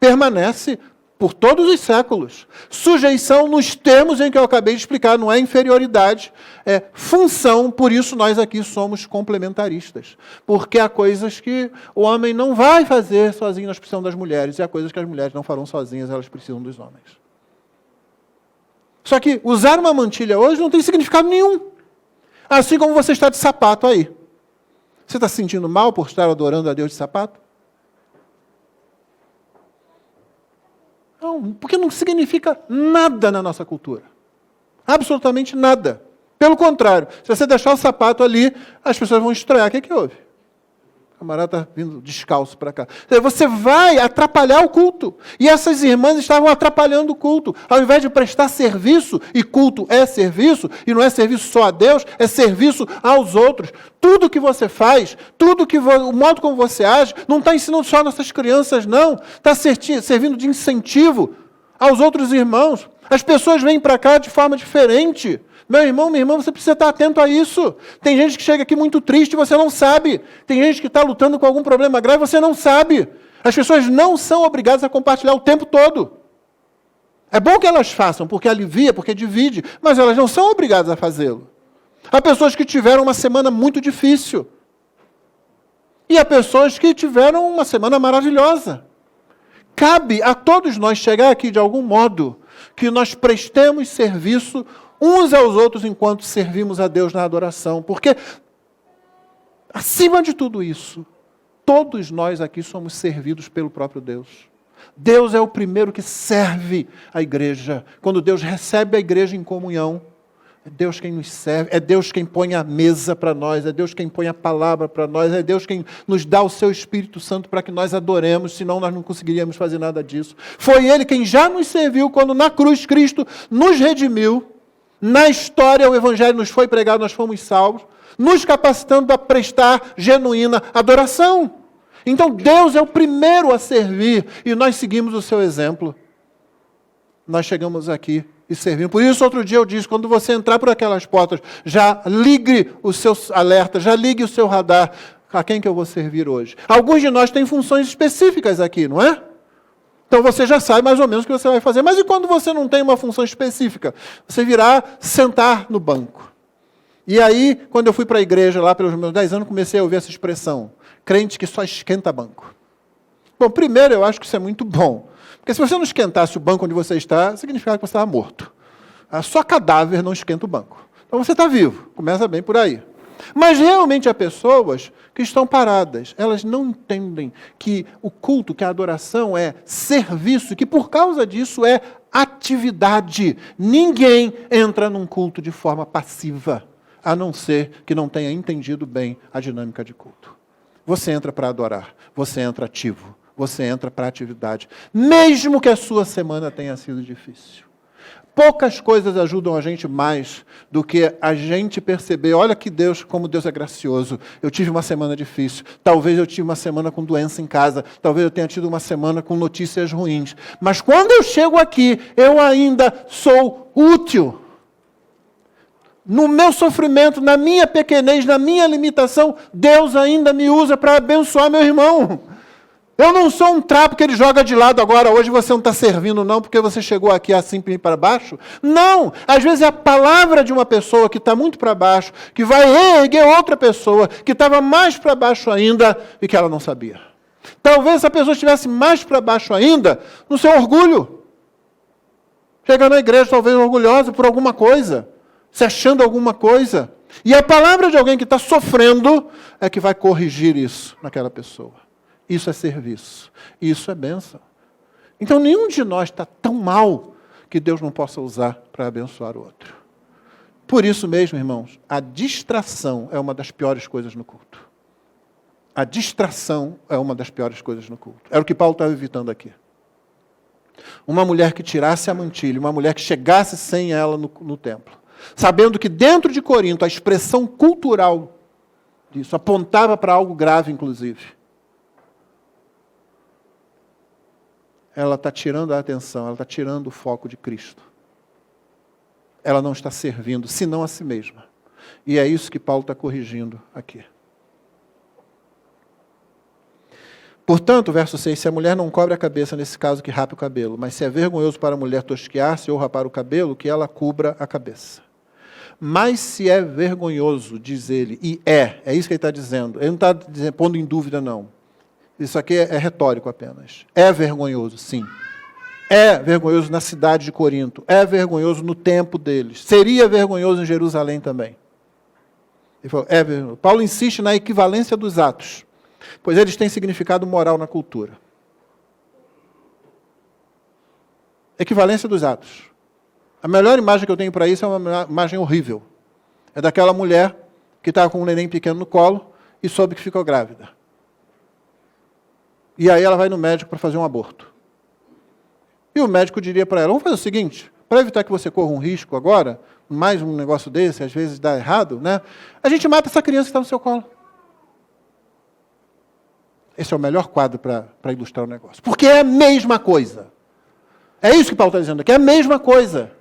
permanece por todos os séculos. Sujeição nos termos em que eu acabei de explicar, não é inferioridade, é função, por isso nós aqui somos complementaristas. Porque há coisas que o homem não vai fazer sozinho, nós precisamos das mulheres, e há coisas que as mulheres não farão sozinhas, elas precisam dos homens. Só que usar uma mantilha hoje não tem significado nenhum. Assim como você está de sapato aí. Você está se sentindo mal por estar adorando a Deus de sapato? Não, porque não significa nada na nossa cultura. Absolutamente nada. Pelo contrário, se você deixar o sapato ali, as pessoas vão estranhar. O que é que houve? O camarada está vindo descalço para cá. Você vai atrapalhar o culto. E essas irmãs estavam atrapalhando o culto. Ao invés de prestar serviço, e culto é serviço, e não é serviço só a Deus, é serviço aos outros. Tudo que você faz, o modo como você age, não está ensinando só nossas crianças, não. Está servindo de incentivo aos outros irmãos. As pessoas vêm para cá de forma diferente. Meu irmão, minha irmã, você precisa estar atento a isso. Tem gente que chega aqui muito triste e você não sabe. Tem gente que está lutando com algum problema grave e você não sabe. As pessoas não são obrigadas a compartilhar o tempo todo. É bom que elas façam, porque alivia, porque divide, mas elas não são obrigadas a fazê-lo. Há pessoas que tiveram uma semana muito difícil. E há pessoas que tiveram uma semana maravilhosa. Cabe a todos nós chegar aqui de algum modo que nós prestemos serviço uns aos outros enquanto servimos a Deus na adoração. Porque, acima de tudo isso, todos nós aqui somos servidos pelo próprio Deus. Deus é o primeiro que serve a igreja. Quando Deus recebe a igreja em comunhão, é Deus quem nos serve, é Deus quem põe a mesa para nós, é Deus quem põe a palavra para nós, é Deus quem nos dá o seu Espírito Santo para que nós adoremos, senão nós não conseguiríamos fazer nada disso. Foi Ele quem já nos serviu quando na cruz Cristo nos redimiu. Na história o Evangelho nos foi pregado, nós fomos salvos, nos capacitando a prestar genuína adoração. Então Deus é o primeiro a servir e nós seguimos o seu exemplo. Nós chegamos aqui e servimos. Por isso, outro dia eu disse, quando você entrar por aquelas portas, já ligue os seus alertas, já ligue o seu radar. A quem que eu vou servir hoje? Alguns de nós têm funções específicas aqui, não é? Então você já sabe mais ou menos o que você vai fazer. Mas e quando você não tem uma função específica? Você virá sentar no banco. E aí, quando eu fui para a igreja, lá pelos meus 10 anos, comecei a ouvir essa expressão. Crente que só esquenta banco. Bom, primeiro eu acho que isso é muito bom. Porque se você não esquentasse o banco onde você está, significava que você estava morto. Só cadáver não esquenta o banco. Então você está vivo. Começa bem por aí. Mas realmente há pessoas que estão paradas. Elas não entendem que o culto, que a adoração é serviço, que por causa disso é atividade. Ninguém entra num culto de forma passiva, a não ser que não tenha entendido bem a dinâmica de culto. Você entra para adorar, você entra ativo, você entra para atividade, mesmo que a sua semana tenha sido difícil. Poucas coisas ajudam a gente mais do que a gente perceber, olha que Deus, como Deus é gracioso. Eu tive uma semana difícil, talvez eu tive uma semana com doença em casa, talvez eu tenha tido uma semana com notícias ruins. Mas quando eu chego aqui, eu ainda sou útil. No meu sofrimento, na minha pequenez, na minha limitação, Deus ainda me usa para abençoar meu irmão. Eu não sou um trapo que ele joga de lado agora, hoje você não está servindo não, porque você chegou aqui assim para baixo. Não! Às vezes é a palavra de uma pessoa que está muito para baixo, que vai erguer outra pessoa, que estava mais para baixo ainda e que ela não sabia. Talvez essa pessoa estivesse mais para baixo ainda no seu orgulho. Chega na igreja talvez orgulhosa por alguma coisa, se achando alguma coisa. E a palavra de alguém que está sofrendo é que vai corrigir isso naquela pessoa. Isso é serviço. Isso é bênção. Então, nenhum de nós está tão mal que Deus não possa usar para abençoar o outro. Por isso mesmo, irmãos, a distração é uma das piores coisas no culto. A distração é uma das piores coisas no culto. Era o que Paulo estava evitando aqui. Uma mulher que tirasse a mantilha, uma mulher que chegasse sem ela no templo, sabendo que dentro de Corinto a expressão cultural disso apontava para algo grave, inclusive. Ela está tirando a atenção, ela está tirando o foco de Cristo. Ela não está servindo, senão a si mesma. E é isso que Paulo está corrigindo aqui. Portanto, verso 6, se a mulher não cobre a cabeça, nesse caso que rape o cabelo, mas se é vergonhoso para a mulher tosquear-se ou rapar o cabelo, que ela cubra a cabeça. Mas se é vergonhoso, diz ele, e é isso que ele está dizendo, ele não está pondo em dúvida não. Isso aqui é retórico apenas. É vergonhoso, sim. É vergonhoso na cidade de Corinto. É vergonhoso no tempo deles. Seria vergonhoso em Jerusalém também. Ele falou, é vergonhoso. Paulo insiste na equivalência dos atos, pois eles têm significado moral na cultura. Equivalência dos atos. A melhor imagem que eu tenho para isso é uma imagem horrível. É daquela mulher que estava com um neném pequeno no colo e soube que ficou grávida. E aí ela vai no médico para fazer um aborto. E o médico diria para ela, vamos fazer o seguinte, para evitar que você corra um risco agora, mais um negócio desse, às vezes dá errado, né? A gente mata essa criança que está no seu colo. Esse é o melhor quadro para ilustrar o negócio. Porque é a mesma coisa. É isso que Paulo está dizendo aqui, é a mesma coisa.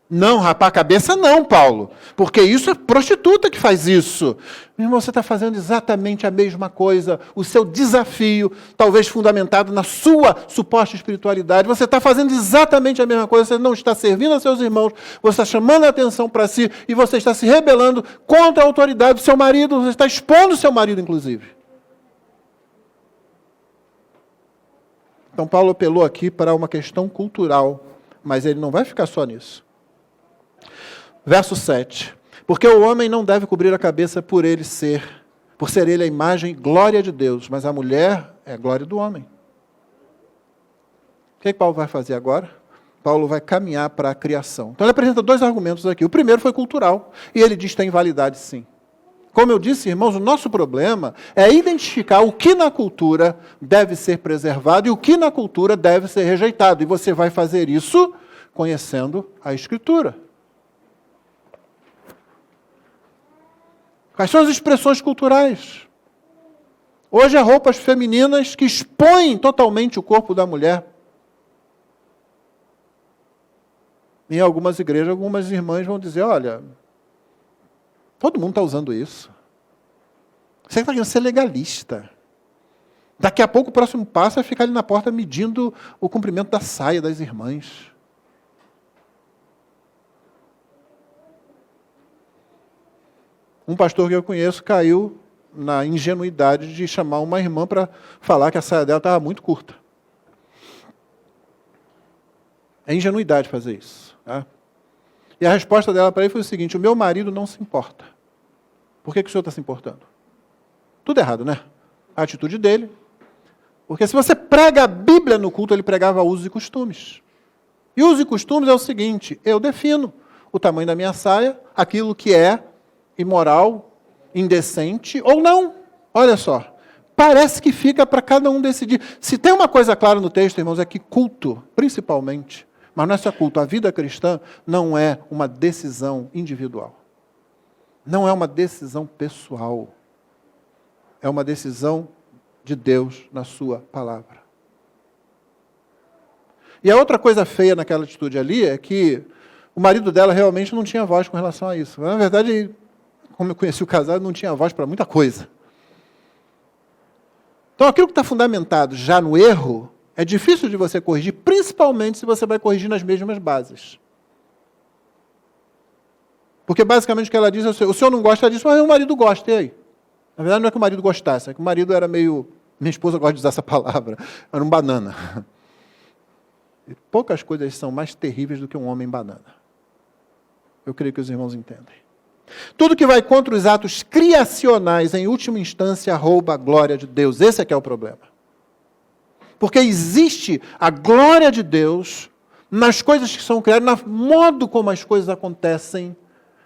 Não, rapar a cabeça não, Paulo, porque isso é prostituta que faz isso. Meu irmão, você está fazendo exatamente a mesma coisa, o seu desafio, talvez fundamentado na sua suposta espiritualidade, você está fazendo exatamente a mesma coisa, você não está servindo a seus irmãos, você está chamando a atenção para si, e você está se rebelando contra a autoridade do seu marido, você está expondo o seu marido, inclusive. Então, Paulo apelou aqui para uma questão cultural, mas ele não vai ficar só nisso. Verso 7. Porque o homem não deve cobrir a cabeça por ser ele a imagem e glória de Deus, mas a mulher é a glória do homem. O que Paulo vai fazer agora? Paulo vai caminhar para a criação. Então ele apresenta dois argumentos aqui. O primeiro foi cultural, e ele diz que tem validade sim. Como eu disse, irmãos, o nosso problema é identificar o que na cultura deve ser preservado e o que na cultura deve ser rejeitado. E você vai fazer isso conhecendo a Escritura. Quais são as expressões culturais? Hoje há roupas femininas que expõem totalmente o corpo da mulher. Em algumas igrejas, algumas irmãs vão dizer, olha, todo mundo está usando isso. Você está querendo ser legalista. Daqui a pouco o próximo passo é ficar ali na porta medindo o comprimento da saia das irmãs. Um pastor que eu conheço caiu na ingenuidade de chamar uma irmã para falar que a saia dela estava muito curta. É ingenuidade fazer isso. Tá? E a resposta dela para ele foi o seguinte, o meu marido não se importa. Por que o senhor está se importando? Tudo errado, né? A atitude dele. Porque se você prega a Bíblia no culto, ele pregava usos e costumes. E usos e costumes é o seguinte, eu defino o tamanho da minha saia, aquilo que é imoral, indecente ou não. Olha só, parece que fica para cada um decidir. Se tem uma coisa clara no texto, irmãos, é que culto, principalmente, mas não é só culto, a vida cristã não é uma decisão individual. Não é uma decisão pessoal. É uma decisão de Deus na sua palavra. E a outra coisa feia naquela atitude ali é que o marido dela realmente não tinha voz com relação a isso. Na verdade, como eu conheci o casal, não tinha voz para muita coisa. Então, aquilo que está fundamentado já no erro, é difícil de você corrigir, principalmente se você vai corrigir nas mesmas bases. Porque, basicamente, o que ela diz é o senhor não gosta disso, mas o marido gosta, e aí? Na verdade, não é que o marido gostasse, é que o marido era meio... Minha esposa gosta de usar essa palavra. Era um banana. E poucas coisas são mais terríveis do que um homem banana. Eu creio que os irmãos entendem. Tudo que vai contra os atos criacionais, em última instância, rouba a glória de Deus. Esse é que é o problema. Porque existe a glória de Deus nas coisas que são criadas, no modo como as coisas acontecem,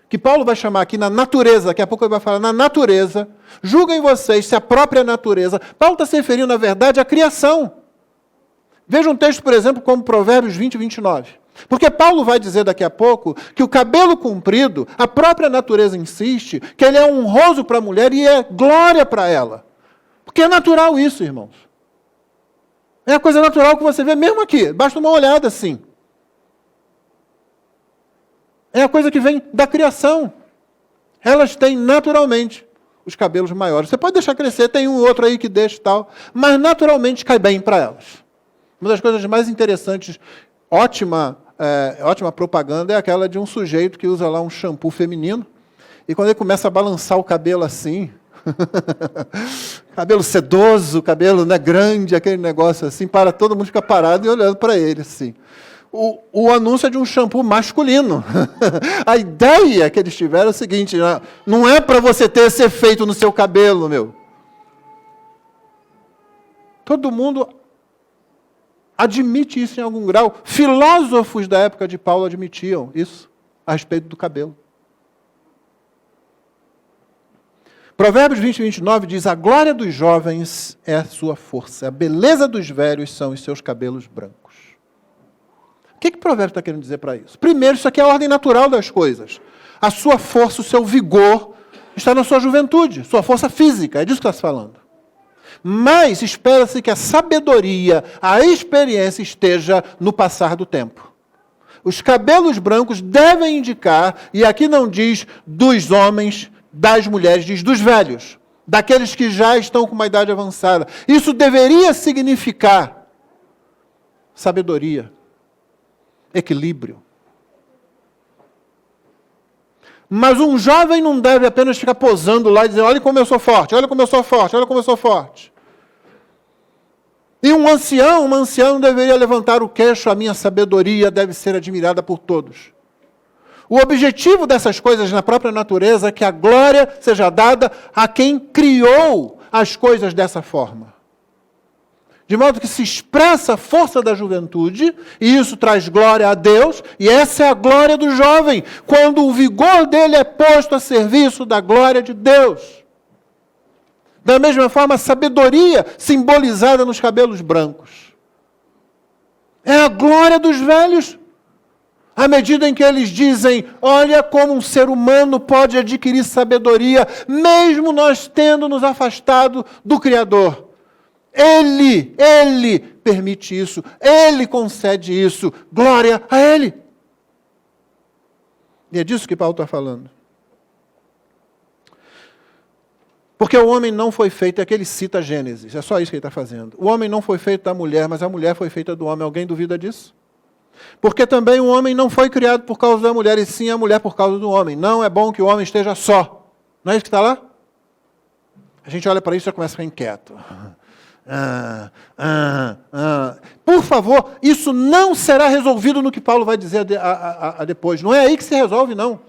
que Paulo vai chamar aqui na natureza, daqui a pouco ele vai falar na natureza. Julguem vocês se a própria natureza... Paulo está se referindo, na verdade, à criação. Veja um texto, por exemplo, como Provérbios 20, 29. Porque Paulo vai dizer daqui a pouco que o cabelo comprido, a própria natureza insiste, que ele é honroso para a mulher e é glória para ela. Porque é natural isso, irmãos. É a coisa natural que você vê mesmo aqui. Basta uma olhada assim. É a coisa que vem da criação. Elas têm naturalmente os cabelos maiores. Você pode deixar crescer, tem um outro aí que deixa e tal, mas naturalmente cai bem para elas. Uma das coisas mais interessantes, ótima propaganda, é aquela de um sujeito que usa lá um shampoo feminino, e quando ele começa a balançar o cabelo assim, cabelo sedoso, cabelo grande, aquele negócio assim, para todo mundo ficar parado e olhando para ele assim. O anúncio é de um shampoo masculino. A ideia que eles tiveram é o seguinte, não é para você ter esse efeito no seu cabelo, meu. Todo mundo admite isso em algum grau. Filósofos da época de Paulo admitiam isso a respeito do cabelo. Provérbios 20, 29 diz, a glória dos jovens é a sua força, a beleza dos velhos são os seus cabelos brancos. O que o provérbio está querendo dizer para isso? Primeiro, isso aqui é a ordem natural das coisas. A sua força, o seu vigor está na sua juventude, sua força física, é disso que está se falando. Mas espera-se que a sabedoria, a experiência esteja no passar do tempo. Os cabelos brancos devem indicar, e aqui não diz dos homens, das mulheres, diz dos velhos, daqueles que já estão com uma idade avançada. Isso deveria significar sabedoria, equilíbrio. Mas um jovem não deve apenas ficar posando lá e dizer, olha como eu sou forte, olha como eu sou forte, olha como eu sou forte. E um ancião, uma anciã deveria levantar o queixo, a minha sabedoria deve ser admirada por todos. O objetivo dessas coisas na própria natureza é que a glória seja dada a quem criou as coisas dessa forma. De modo que se expressa a força da juventude, e isso traz glória a Deus, e essa é a glória do jovem, quando o vigor dele é posto a serviço da glória de Deus. Da mesma forma, a sabedoria simbolizada nos cabelos brancos. É a glória dos velhos. À medida em que eles dizem, olha como um ser humano pode adquirir sabedoria, mesmo nós tendo nos afastado do Criador. Ele permite isso, Ele concede isso, glória a Ele. E é disso que Paulo está falando. Porque o homem não foi feito, é que ele cita Gênesis, é só isso que ele está fazendo. O homem não foi feito da mulher, mas a mulher foi feita do homem. Alguém duvida disso? Porque também o homem não foi criado por causa da mulher, e sim a mulher por causa do homem. Não é bom que o homem esteja só. Não é isso que está lá? A gente olha para isso e já começa a ficar inquieto. Por favor, isso não será resolvido no que Paulo vai dizer depois. Não é aí que se resolve, não.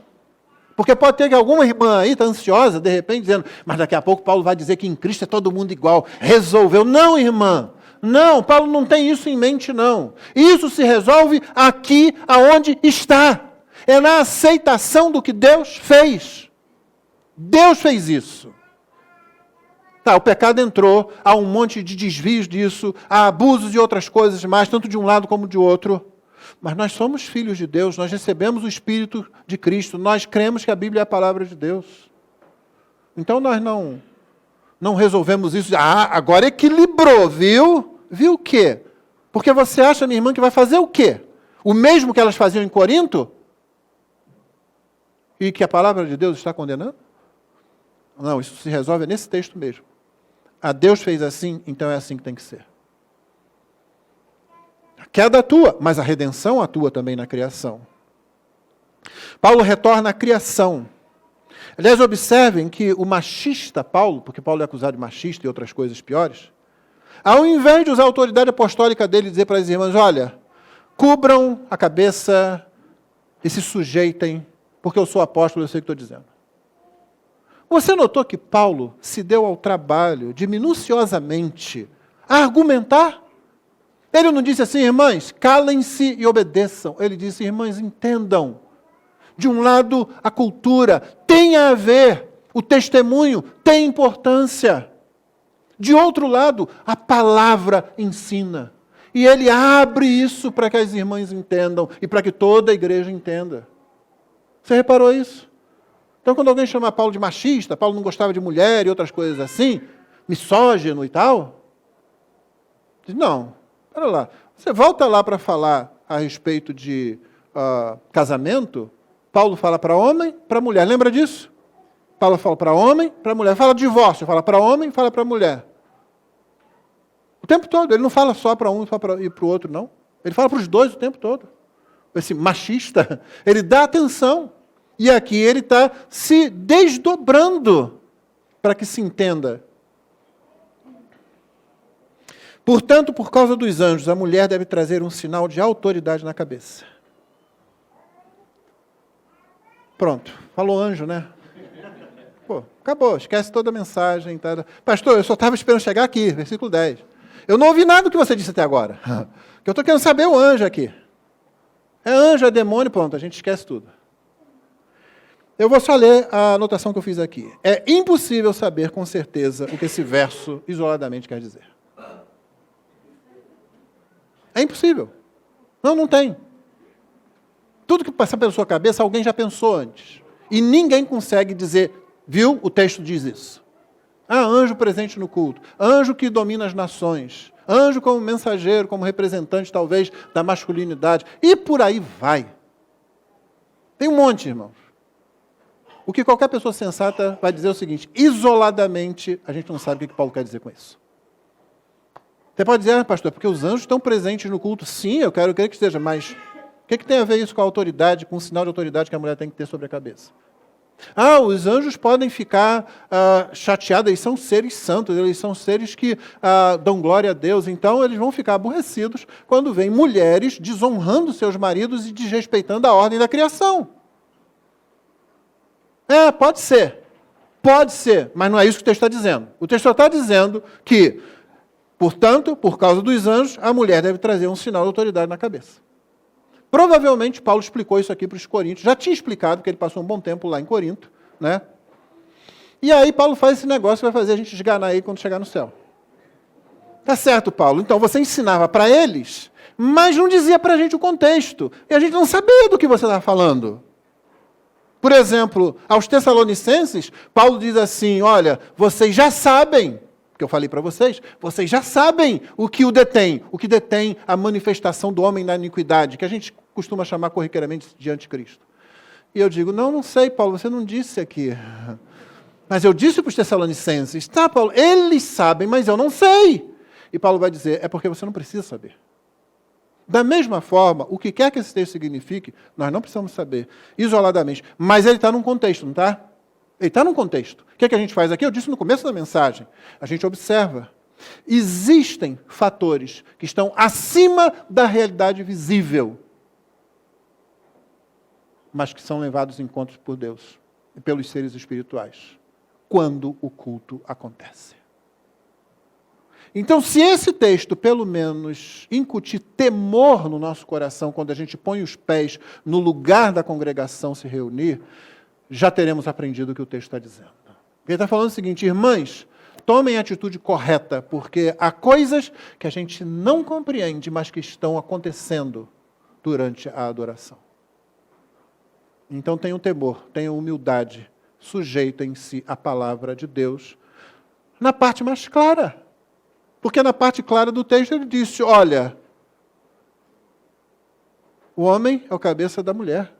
Porque pode ter que alguma irmã aí está ansiosa, de repente, dizendo, mas daqui a pouco Paulo vai dizer que em Cristo é todo mundo igual. Resolveu. Não, irmã. Não, Paulo não tem isso em mente, não. Isso se resolve aqui aonde está. É na aceitação do que Deus fez. Deus fez isso. Tá, o pecado entrou, há um monte de desvios disso, há abusos e outras coisas mais, tanto de um lado como de outro. Mas nós somos filhos de Deus, nós recebemos o Espírito de Cristo, nós cremos que a Bíblia é a palavra de Deus. Então nós não resolvemos isso. Ah, agora equilibrou, viu? Viu o quê? Porque você acha, minha irmã, que vai fazer o quê? O mesmo que elas faziam em Corinto? E que a palavra de Deus está condenando? Não, isso se resolve nesse texto mesmo. A Deus fez assim, então é assim que tem que ser. A queda atua, mas a redenção atua também na criação. Paulo retorna à criação. Aliás, observem que o machista Paulo, porque Paulo é acusado de machista e outras coisas piores, ao invés de usar a autoridade apostólica dele e dizer para as irmãs, olha, cubram a cabeça e se sujeitem, porque eu sou apóstolo, eu sei o que estou dizendo. Você notou que Paulo se deu ao trabalho de minuciosamente argumentar? Ele não disse assim, irmãs, calem-se e obedeçam. Ele disse, irmãs, entendam. De um lado, a cultura tem a ver, o testemunho tem importância. De outro lado, a palavra ensina. E ele abre isso para que as irmãs entendam e para que toda a igreja entenda. Você reparou isso? Então, quando alguém chama Paulo de machista, Paulo não gostava de mulher e outras coisas assim, misógino e tal, diz, não, para lá. Você volta lá para falar a respeito de casamento, Paulo fala para homem, para mulher. Lembra disso? Paulo fala para homem, para mulher. Fala de divórcio, fala para homem, fala para mulher. O tempo todo. Ele não fala só para um e para o outro, não. Ele fala para os dois o tempo todo. Esse machista, ele dá atenção. E aqui ele está se desdobrando para que se entenda. Portanto, por causa dos anjos, a mulher deve trazer um sinal de autoridade na cabeça. Pronto, falou anjo, né? Pô, acabou, esquece toda a mensagem. Tá? Pastor, eu só estava esperando chegar aqui, versículo 10. Eu não ouvi nada do que você disse até agora. Que eu estou querendo saber o anjo aqui. É anjo, é demônio, pronto, a gente esquece tudo. Eu vou só ler a anotação que eu fiz aqui. É impossível saber com certeza o que esse verso isoladamente quer dizer. É impossível. Não tem. Tudo que passa pela sua cabeça, alguém já pensou antes. E ninguém consegue dizer, viu, o texto diz isso. Ah, anjo presente no culto. Anjo que domina as nações. Anjo como mensageiro, como representante, talvez, da masculinidade. E por aí vai. Tem um monte, irmãos. O que qualquer pessoa sensata vai dizer é o seguinte, isoladamente, a gente não sabe o que Paulo quer dizer com isso. Você pode dizer, pastor, porque os anjos estão presentes no culto. Sim, eu quero crer que esteja, mas o que tem a ver isso com a autoridade, com o sinal de autoridade que a mulher tem que ter sobre a cabeça? Ah, os anjos podem ficar chateados, eles são seres santos, eles são seres que dão glória a Deus, então eles vão ficar aborrecidos quando vêm mulheres desonrando seus maridos e desrespeitando a ordem da criação. Pode ser, mas não é isso que o texto está dizendo. O texto está dizendo que, portanto, por causa dos anjos, a mulher deve trazer um sinal de autoridade na cabeça. Provavelmente, Paulo explicou isso aqui para os coríntios, já tinha explicado, porque ele passou um bom tempo lá em Corinto, né? E aí Paulo faz esse negócio que vai fazer a gente esganar ele quando chegar no céu. Tá certo, Paulo, então você ensinava para eles, mas não dizia para a gente o contexto, e a gente não sabia do que você estava falando. Por exemplo, aos Tessalonicenses, Paulo diz assim, olha, vocês já sabem, que eu falei para vocês já sabem o que detém a manifestação do homem na iniquidade, que a gente costuma chamar corriqueiramente de anticristo. E eu digo, não sei, Paulo, você não disse aqui. Mas eu disse para os Tessalonicenses, tá, Paulo, eles sabem, mas eu não sei. E Paulo vai dizer, é porque você não precisa saber. Da mesma forma, o que quer que esse texto signifique, nós não precisamos saber isoladamente. Mas ele está num contexto, não está? Ele está num contexto. O que é que a gente faz aqui? Eu disse no começo da mensagem. A gente observa. Existem fatores que estão acima da realidade visível, mas que são levados em conta por Deus. e pelos seres espirituais, quando o culto acontece. Então, se esse texto, pelo menos, incutir temor no nosso coração, quando a gente põe os pés no lugar da congregação se reunir, já teremos aprendido o que o texto está dizendo. Ele está falando o seguinte: irmãs, tomem a atitude correta, porque há coisas que a gente não compreende, mas que estão acontecendo durante a adoração. Então tenham temor, tenham humildade, sujeitem-se à palavra de Deus na parte mais clara. Porque na parte clara do texto ele disse, olha, o homem é o cabeça da mulher.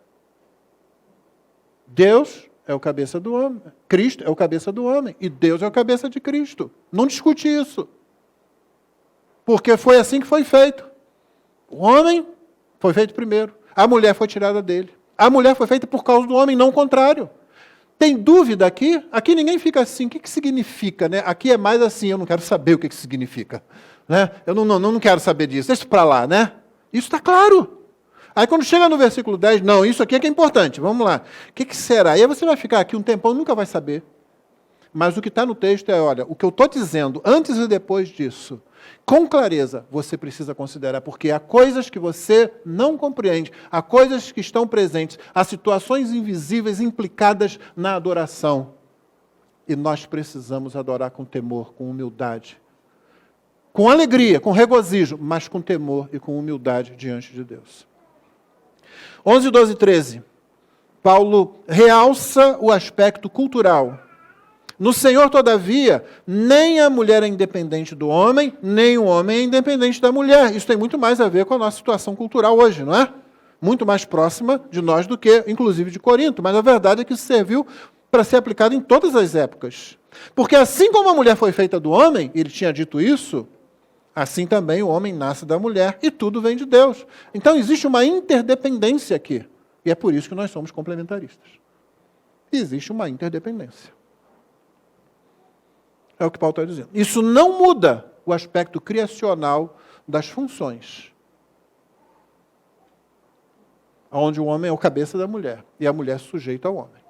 Deus é o cabeça do homem. Cristo é o cabeça do homem. E Deus é o cabeça de Cristo. Não discute isso. Porque foi assim que foi feito. O homem foi feito primeiro. A mulher foi tirada dele. A mulher foi feita por causa do homem, não o contrário. Tem dúvida aqui? Aqui ninguém fica assim. O que significa? Né? Aqui é mais assim, eu não quero saber o que significa. Né? Eu não quero saber disso. Deixa para lá, né? Isso está claro. Aí quando chega no versículo 10, não, isso aqui é que é importante. Vamos lá. O que será? E aí você vai ficar aqui um tempão, nunca vai saber. Mas o que está no texto é, olha, o que eu estou dizendo antes e depois disso, com clareza, você precisa considerar, porque há coisas que você não compreende, há coisas que estão presentes, há situações invisíveis implicadas na adoração. E nós precisamos adorar com temor, com humildade, com alegria, com regozijo, mas com temor e com humildade diante de Deus. 11, 12 e 13. Paulo realça o aspecto cultural. No Senhor, todavia, nem a mulher é independente do homem, nem o homem é independente da mulher. Isso tem muito mais a ver com a nossa situação cultural hoje, não é? Muito mais próxima de nós do que, inclusive, de Corinto. Mas a verdade é que isso serviu para ser aplicado em todas as épocas. Porque assim como a mulher foi feita do homem, ele tinha dito isso, assim também o homem nasce da mulher e tudo vem de Deus. Então existe uma interdependência aqui. E é por isso que nós somos complementaristas. Existe uma interdependência. É o que Paulo está dizendo. Isso não muda o aspecto criacional das funções. Onde o homem é o cabeça da mulher e a mulher é sujeita ao homem.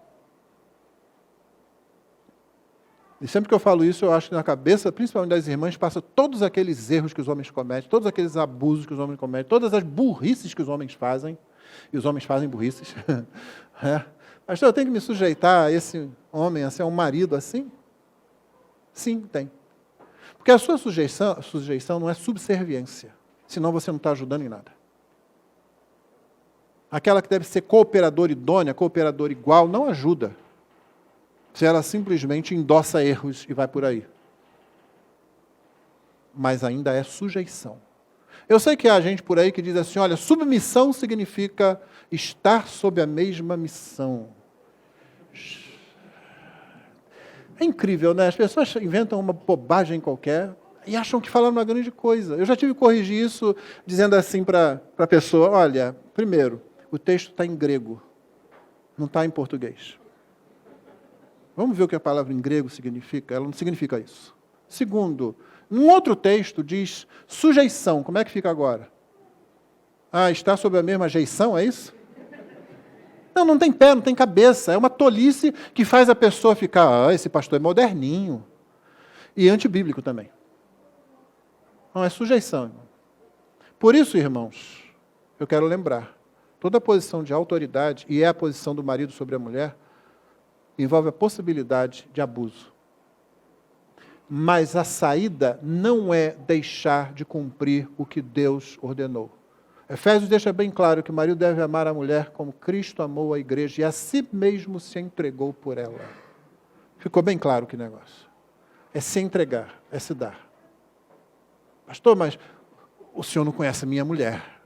E sempre que eu falo isso, eu acho que na cabeça, principalmente das irmãs, passa todos aqueles erros que os homens cometem, todos aqueles abusos que os homens cometem, todas as burrices que os homens fazem, e os homens fazem burrices. Pastor, eu tenho que me sujeitar a esse homem, a ser um marido assim? Sim, tem. Porque a sua sujeição não é subserviência, senão você não está ajudando em nada. Aquela que deve ser cooperadora idônea, cooperadora igual, não ajuda. Se ela simplesmente endossa erros e vai por aí. Mas ainda é sujeição. Eu sei que há gente por aí que diz assim, olha, submissão significa estar sob a mesma missão. É incrível, né? As pessoas inventam uma bobagem qualquer e acham que falaram uma grande coisa. Eu já tive que corrigir isso dizendo assim para a pessoa, olha, primeiro, o texto está em grego, não está em português. Vamos ver o que a palavra em grego significa? Ela não significa isso. Segundo, num outro texto diz sujeição. Como é que fica agora? Ah, está sob a mesma jeição, é isso? Não, não tem pé, não tem cabeça. É uma tolice que faz a pessoa ficar, esse pastor é moderninho. E antibíblico também. Não, é sujeição, irmão. Por isso, irmãos, eu quero lembrar, toda a posição de autoridade, e é a posição do marido sobre a mulher, envolve a possibilidade de abuso. Mas a saída não é deixar de cumprir o que Deus ordenou. Efésios deixa bem claro que o marido deve amar a mulher como Cristo amou a igreja e a si mesmo se entregou por ela. Ficou bem claro que negócio. É se entregar, é se dar. Pastor, mas o senhor não conhece a minha mulher.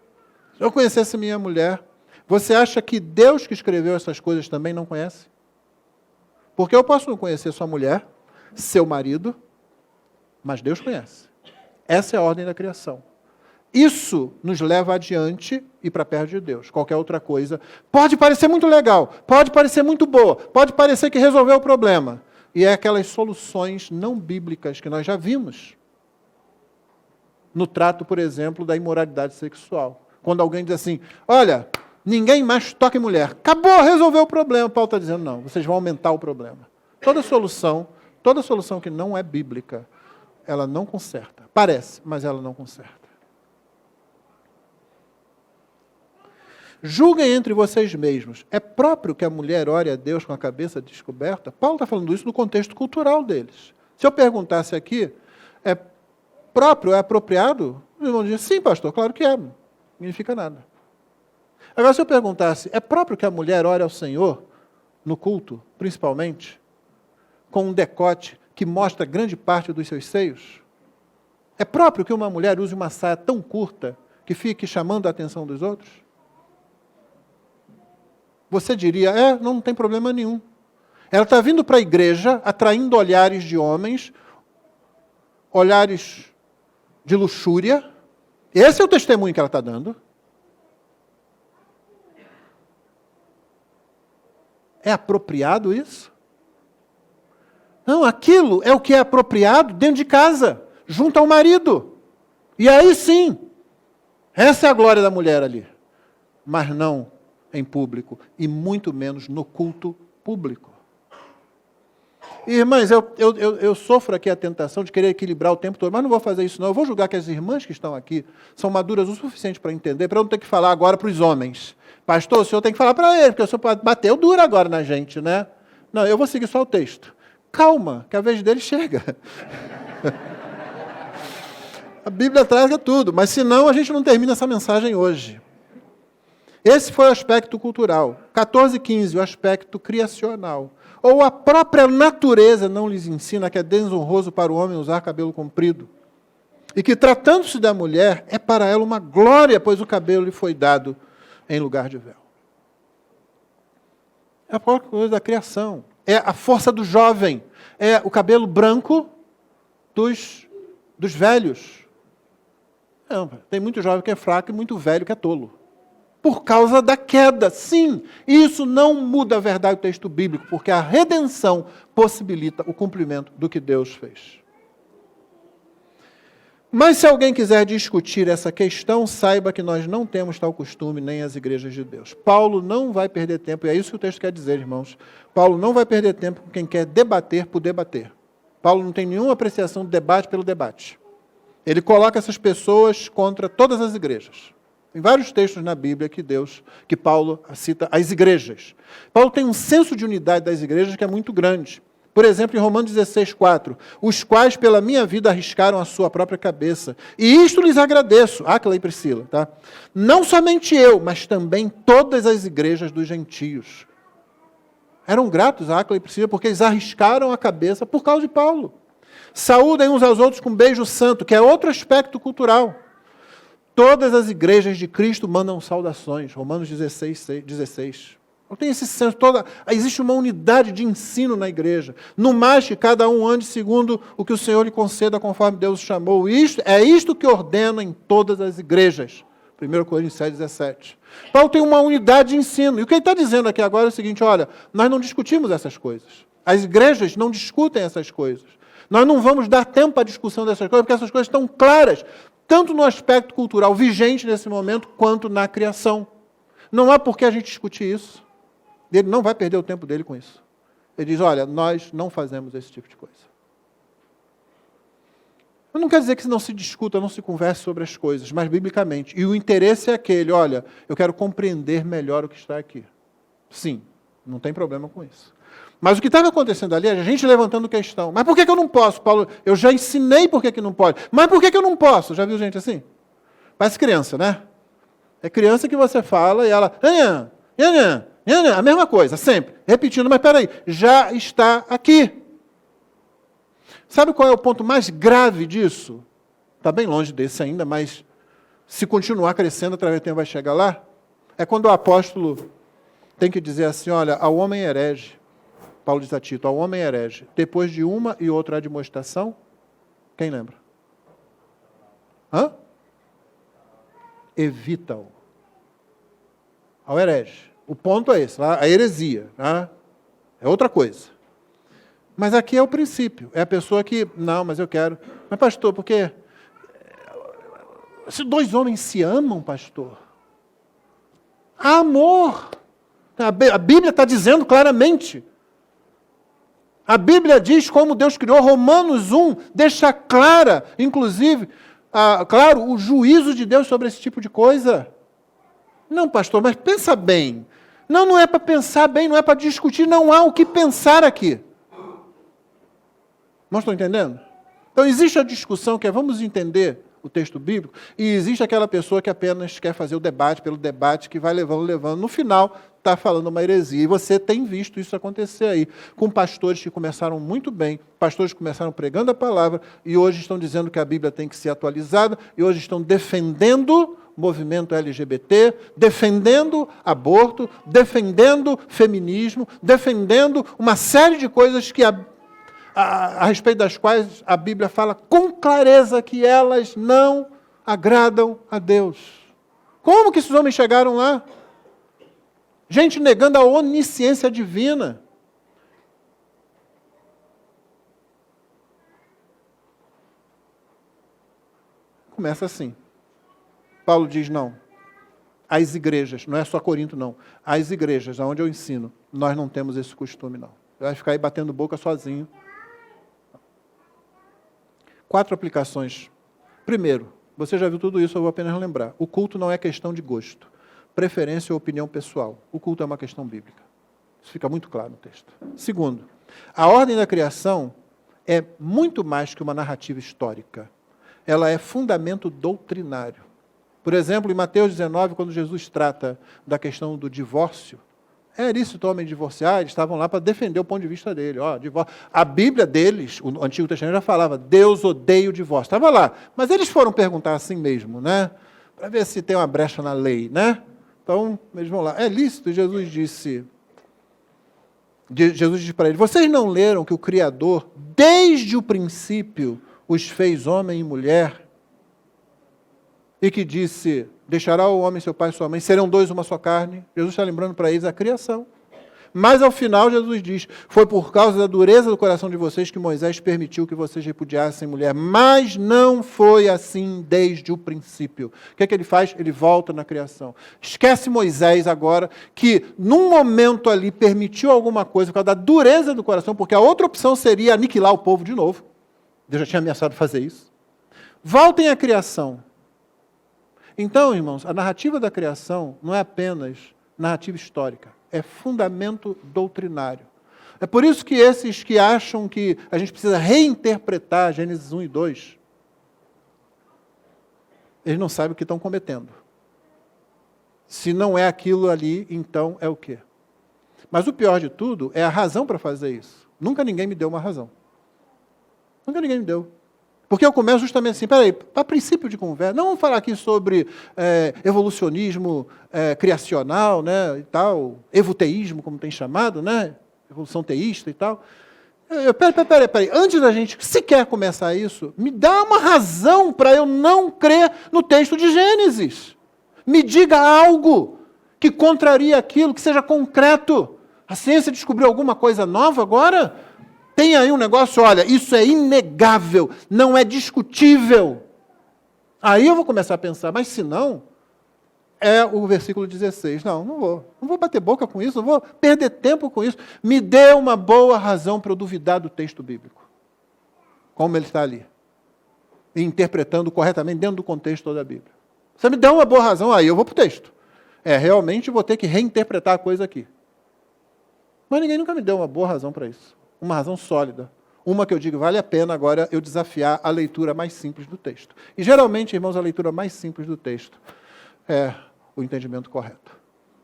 Se eu conhecesse a minha mulher, você acha que Deus que escreveu essas coisas também não conhece? Porque eu posso não conhecer sua mulher, seu marido, mas Deus conhece. Essa é a ordem da criação. Isso nos leva adiante e para perto de Deus. Qualquer outra coisa pode parecer muito legal, pode parecer muito boa, pode parecer que resolveu o problema. E é aquelas soluções não bíblicas que nós já vimos. No trato, por exemplo, da imoralidade sexual. Quando alguém diz assim, olha, Ninguém mais toca em mulher. Acabou, resolveu o problema. Paulo está dizendo, não, vocês vão aumentar o problema. Toda solução que não é bíblica, ela não conserta. Parece, mas ela não conserta. Julguem entre vocês mesmos. É próprio que a mulher ore a Deus com a cabeça descoberta? Paulo está falando isso no contexto cultural deles. Se eu perguntasse aqui, é próprio, é apropriado? Os irmãos dizem, sim, pastor, claro que é. Não significa nada. Agora, se eu perguntasse, é próprio que a mulher ore ao Senhor, no culto, principalmente, com um decote que mostra grande parte dos seus seios? É próprio que uma mulher use uma saia tão curta que fique chamando a atenção dos outros? Você diria, não tem problema nenhum. Ela está vindo para a igreja, atraindo olhares de homens, olhares de luxúria. Esse é o testemunho que ela está dando. É apropriado isso? Não, aquilo é o que é apropriado dentro de casa, junto ao marido. E aí sim, essa é a glória da mulher ali. Mas não em público, e muito menos no culto público. Irmãs, eu sofro aqui a tentação de querer equilibrar o tempo todo, mas não vou fazer isso não. Eu vou julgar que as irmãs que estão aqui são maduras o suficiente para entender, para eu não ter que falar agora para os homens. Pastor, o senhor tem que falar para ele, porque o senhor bateu duro agora na gente, né? Não, eu vou seguir só o texto. Calma, que a vez dele chega. A Bíblia traz tudo, mas senão a gente não termina essa mensagem hoje. Esse foi o aspecto cultural. 14:15, o aspecto criacional. Ou a própria natureza não lhes ensina que é desonroso para o homem usar cabelo comprido. E que, tratando-se da mulher, é para ela uma glória, pois o cabelo lhe foi dado em lugar de véu. É a própria coisa da criação. É a força do jovem. É o cabelo branco dos velhos. Não, tem muito jovem que é fraco e muito velho que é tolo. Por causa da queda, sim. Isso não muda a verdade do texto bíblico, porque a redenção possibilita o cumprimento do que Deus fez. Mas se alguém quiser discutir essa questão, saiba que nós não temos tal costume, nem as igrejas de Deus. Paulo não vai perder tempo, e é isso que o texto quer dizer, irmãos. Paulo não vai perder tempo com quem quer debater por debater. Paulo não tem nenhuma apreciação do debate pelo debate. Ele coloca essas pessoas contra todas as igrejas. Tem vários textos na Bíblia que Paulo cita as igrejas. Paulo tem um senso de unidade das igrejas que é muito grande. Por exemplo, em Romanos 16:4, os quais pela minha vida arriscaram a sua própria cabeça. E isto lhes agradeço, Áquila e Priscila, tá? Não somente eu, mas também todas as igrejas dos gentios. Eram gratos a Áquila e Priscila porque eles arriscaram a cabeça por causa de Paulo. Saúdem uns aos outros com um beijo santo, que é outro aspecto cultural. Todas as igrejas de Cristo mandam saudações. Romanos 16. Não tem esse senso. Existe uma unidade de ensino na igreja. No mais, que cada um ande segundo o que o Senhor lhe conceda, conforme Deus o chamou. É isto que ordena em todas as igrejas. 1 Coríntios 7:17. Paulo tem uma unidade de ensino. E o que ele está dizendo aqui agora é o seguinte, olha, nós não discutimos essas coisas. As igrejas não discutem essas coisas. Nós não vamos dar tempo à discussão dessas coisas, porque essas coisas estão claras, tanto no aspecto cultural vigente nesse momento, quanto na criação. Não há por que a gente discutir isso. Ele não vai perder o tempo dele com isso. Ele diz, olha, nós não fazemos esse tipo de coisa. Eu não quero dizer que não se discuta, não se converse sobre as coisas, mas biblicamente. E o interesse é aquele, olha, eu quero compreender melhor o que está aqui. Sim, não tem problema com isso. Mas o que estava acontecendo ali é a gente levantando questão. Mas por que eu não posso, Paulo? Eu já ensinei por que não pode. Mas por que eu não posso? Já viu gente assim? Parece criança, né? É criança que você fala e ela... a mesma coisa, sempre. Repetindo, mas peraí, já está aqui. Sabe qual é o ponto mais grave disso? Está bem longe desse ainda, mas se continuar crescendo, através do tempo vai chegar lá. É quando o apóstolo tem que dizer assim, olha, ao homem herege, Paulo diz a Tito, ao homem herege, depois de uma e outra admoestação, quem lembra? Evita-o. Ao herege. O ponto é esse, a heresia. Tá? É outra coisa. Mas aqui é o princípio. É a pessoa que, não, mas eu quero. Mas pastor, porque se dois homens se amam, pastor, Amor. A Bíblia está dizendo claramente. A Bíblia diz como Deus criou. Romanos 1 deixa clara, inclusive, claro, o juízo de Deus sobre esse tipo de coisa. Não, pastor, mas pensa bem. Não é para pensar bem, não é para discutir, não há o que pensar aqui. Não estão entendendo? Então, existe a discussão que é vamos entender o texto bíblico, e existe aquela pessoa que apenas quer fazer o debate pelo debate, que vai levando. No final, está falando uma heresia. E você tem visto isso acontecer aí, com pastores que começaram muito bem, pastores que começaram pregando a palavra, e hoje estão dizendo que a Bíblia tem que ser atualizada, e hoje estão defendendo o movimento LGBT, defendendo aborto, defendendo feminismo, defendendo uma série de coisas que a respeito das quais a Bíblia fala com clareza que elas não agradam a Deus. Como que esses homens chegaram lá? Gente negando a onisciência divina. Começa assim. Paulo diz, não. As igrejas, não é só Corinto, não. As igrejas, onde eu ensino, nós não temos esse costume, não. Vai ficar aí batendo boca sozinho. 4 aplicações. Primeiro, você já viu tudo isso, eu vou apenas lembrar. O culto não é questão de gosto, preferência ou opinião pessoal. O culto é uma questão bíblica. Isso fica muito claro no texto. Segundo, a ordem da criação é muito mais que uma narrativa histórica. Ela é fundamento doutrinário. Por exemplo, em Mateus 19, quando Jesus trata da questão do divórcio, é lícito o homem divorciar, eles estavam lá para defender o ponto de vista dele. A Bíblia deles, o Antigo Testamento já falava, Deus odeia o divórcio. Estava lá. Mas eles foram perguntar assim mesmo, né? Para ver se tem uma brecha na lei, né? Então, eles vão lá. É lícito? Jesus disse para eles, vocês não leram que o Criador, desde o princípio, os fez homem e mulher? E que disse, deixará o homem seu pai e sua mãe, serão 2 uma só carne. Jesus está lembrando para eles a criação. Mas ao final Jesus diz, foi por causa da dureza do coração de vocês que Moisés permitiu que vocês repudiassem mulher, mas não foi assim desde o princípio. O que é que ele faz? Ele volta na criação. Esquece Moisés agora, que num momento ali permitiu alguma coisa por causa da dureza do coração, porque a outra opção seria aniquilar o povo de novo. Deus já tinha ameaçado fazer isso. Voltem à criação. Então, irmãos, a narrativa da criação não é apenas narrativa histórica, é fundamento doutrinário. É por isso que esses que acham que a gente precisa reinterpretar Gênesis 1 e 2, eles não sabem o que estão cometendo. Se não é aquilo ali, então é o quê? Mas o pior de tudo é a razão para fazer isso. Nunca ninguém me deu uma razão. Nunca ninguém me deu. Porque eu começo justamente assim, peraí, para princípio de conversa, não vamos falar aqui sobre evolucionismo criacional, né, e tal, evoteísmo, como tem chamado, né, evolução teísta e tal. Peraí, antes da gente sequer começar isso, me dá uma razão para eu não crer no texto de Gênesis. Me diga algo que contraria aquilo, que seja concreto. A ciência descobriu alguma coisa nova agora? Tem aí um negócio, olha, isso é inegável, não é discutível. Aí eu vou começar a pensar, mas se não, é o versículo 16. Não vou bater boca com isso, não vou perder tempo com isso. Me dê uma boa razão para eu duvidar do texto bíblico. Como ele está ali. E interpretando corretamente dentro do contexto da Bíblia. Você me dá uma boa razão, aí eu vou para o texto. Realmente vou ter que reinterpretar a coisa aqui. Mas ninguém nunca me deu uma boa razão para isso. Uma razão sólida. Uma que eu digo, vale a pena agora eu desafiar a leitura mais simples do texto. E geralmente, irmãos, a leitura mais simples do texto é o entendimento correto.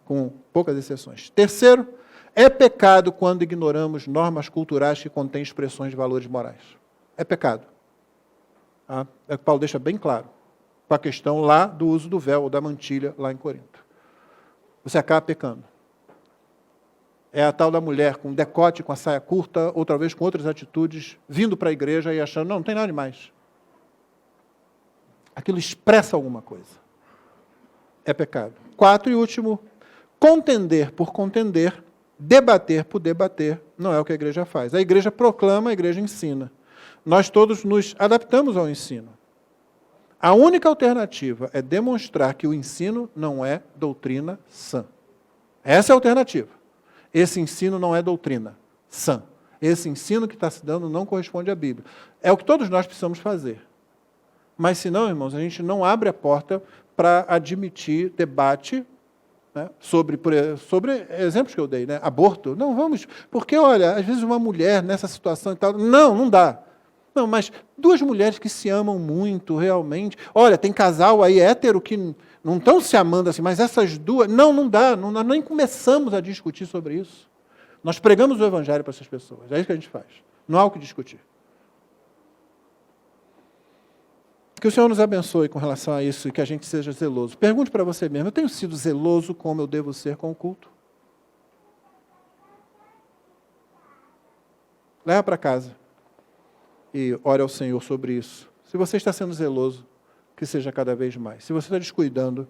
Com poucas exceções. Terceiro, é pecado quando ignoramos normas culturais que contêm expressões de valores morais. É pecado. É o que Paulo deixa bem claro. Com a questão lá do uso do véu ou da mantilha lá em Corinto. Você acaba pecando. É a tal da mulher com decote, com a saia curta, outra vez com outras atitudes, vindo para a igreja e achando, não tem nada demais. Aquilo expressa alguma coisa. É pecado. 4 e último, contender por contender, debater por debater, não é o que a igreja faz. A igreja proclama, a igreja ensina. Nós todos nos adaptamos ao ensino. A única alternativa é demonstrar que o ensino não é doutrina sã. Essa é a alternativa. Esse ensino não é doutrina sã. Esse ensino que está se dando não corresponde à Bíblia. É o que todos nós precisamos fazer. Mas, se não, irmãos, a gente não abre a porta para admitir debate, né, sobre exemplos que eu dei, né, aborto. Não, vamos, porque, olha, às vezes uma mulher nessa situação e tal, não dá. Não, mas duas mulheres que se amam muito, realmente. Olha, tem casal aí hétero que não estão se amando assim, mas essas duas, não dá, nós nem começamos a discutir sobre isso. Nós pregamos o Evangelho para essas pessoas, é isso que a gente faz. Não há o que discutir. Que o Senhor nos abençoe com relação a isso e que a gente seja zeloso. Pergunte para você mesmo, eu tenho sido zeloso como eu devo ser com o culto? Leva para casa e ore ao Senhor sobre isso. Se você está sendo zeloso, que seja cada vez mais. Se você está descuidando,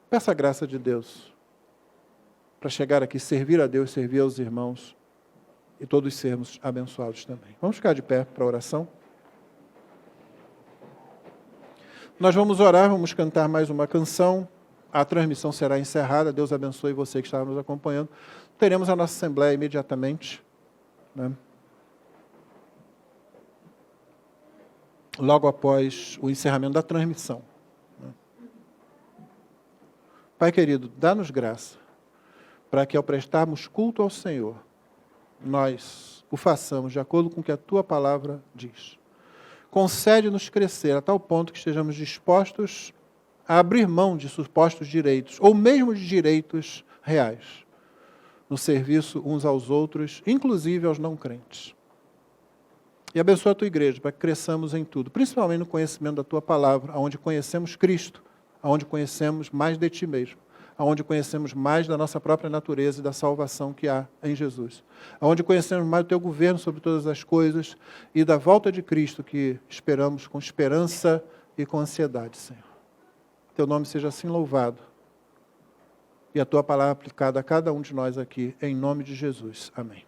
peça a graça de Deus para chegar aqui, servir a Deus, servir aos irmãos e todos sermos abençoados também. Vamos ficar de pé para a oração? Nós vamos orar, vamos cantar mais uma canção, a transmissão será encerrada, Deus abençoe você que está nos acompanhando. Teremos a nossa assembleia imediatamente, né? Logo após o encerramento da transmissão. Né? Pai querido, dá-nos graça, para que ao prestarmos culto ao Senhor, nós o façamos de acordo com o que a Tua palavra diz. Concede-nos crescer a tal ponto que estejamos dispostos a abrir mão de supostos direitos, ou mesmo de direitos reais, no serviço uns aos outros, inclusive aos não crentes. E abençoa a Tua igreja, para que cresçamos em tudo, principalmente no conhecimento da Tua palavra, onde conhecemos Cristo, onde conhecemos mais de Ti mesmo, onde conhecemos mais da nossa própria natureza e da salvação que há em Jesus, onde conhecemos mais do Teu governo sobre todas as coisas e da volta de Cristo que esperamos com esperança e com ansiedade, Senhor. Teu nome seja assim louvado e a Tua palavra aplicada a cada um de nós aqui, em nome de Jesus. Amém.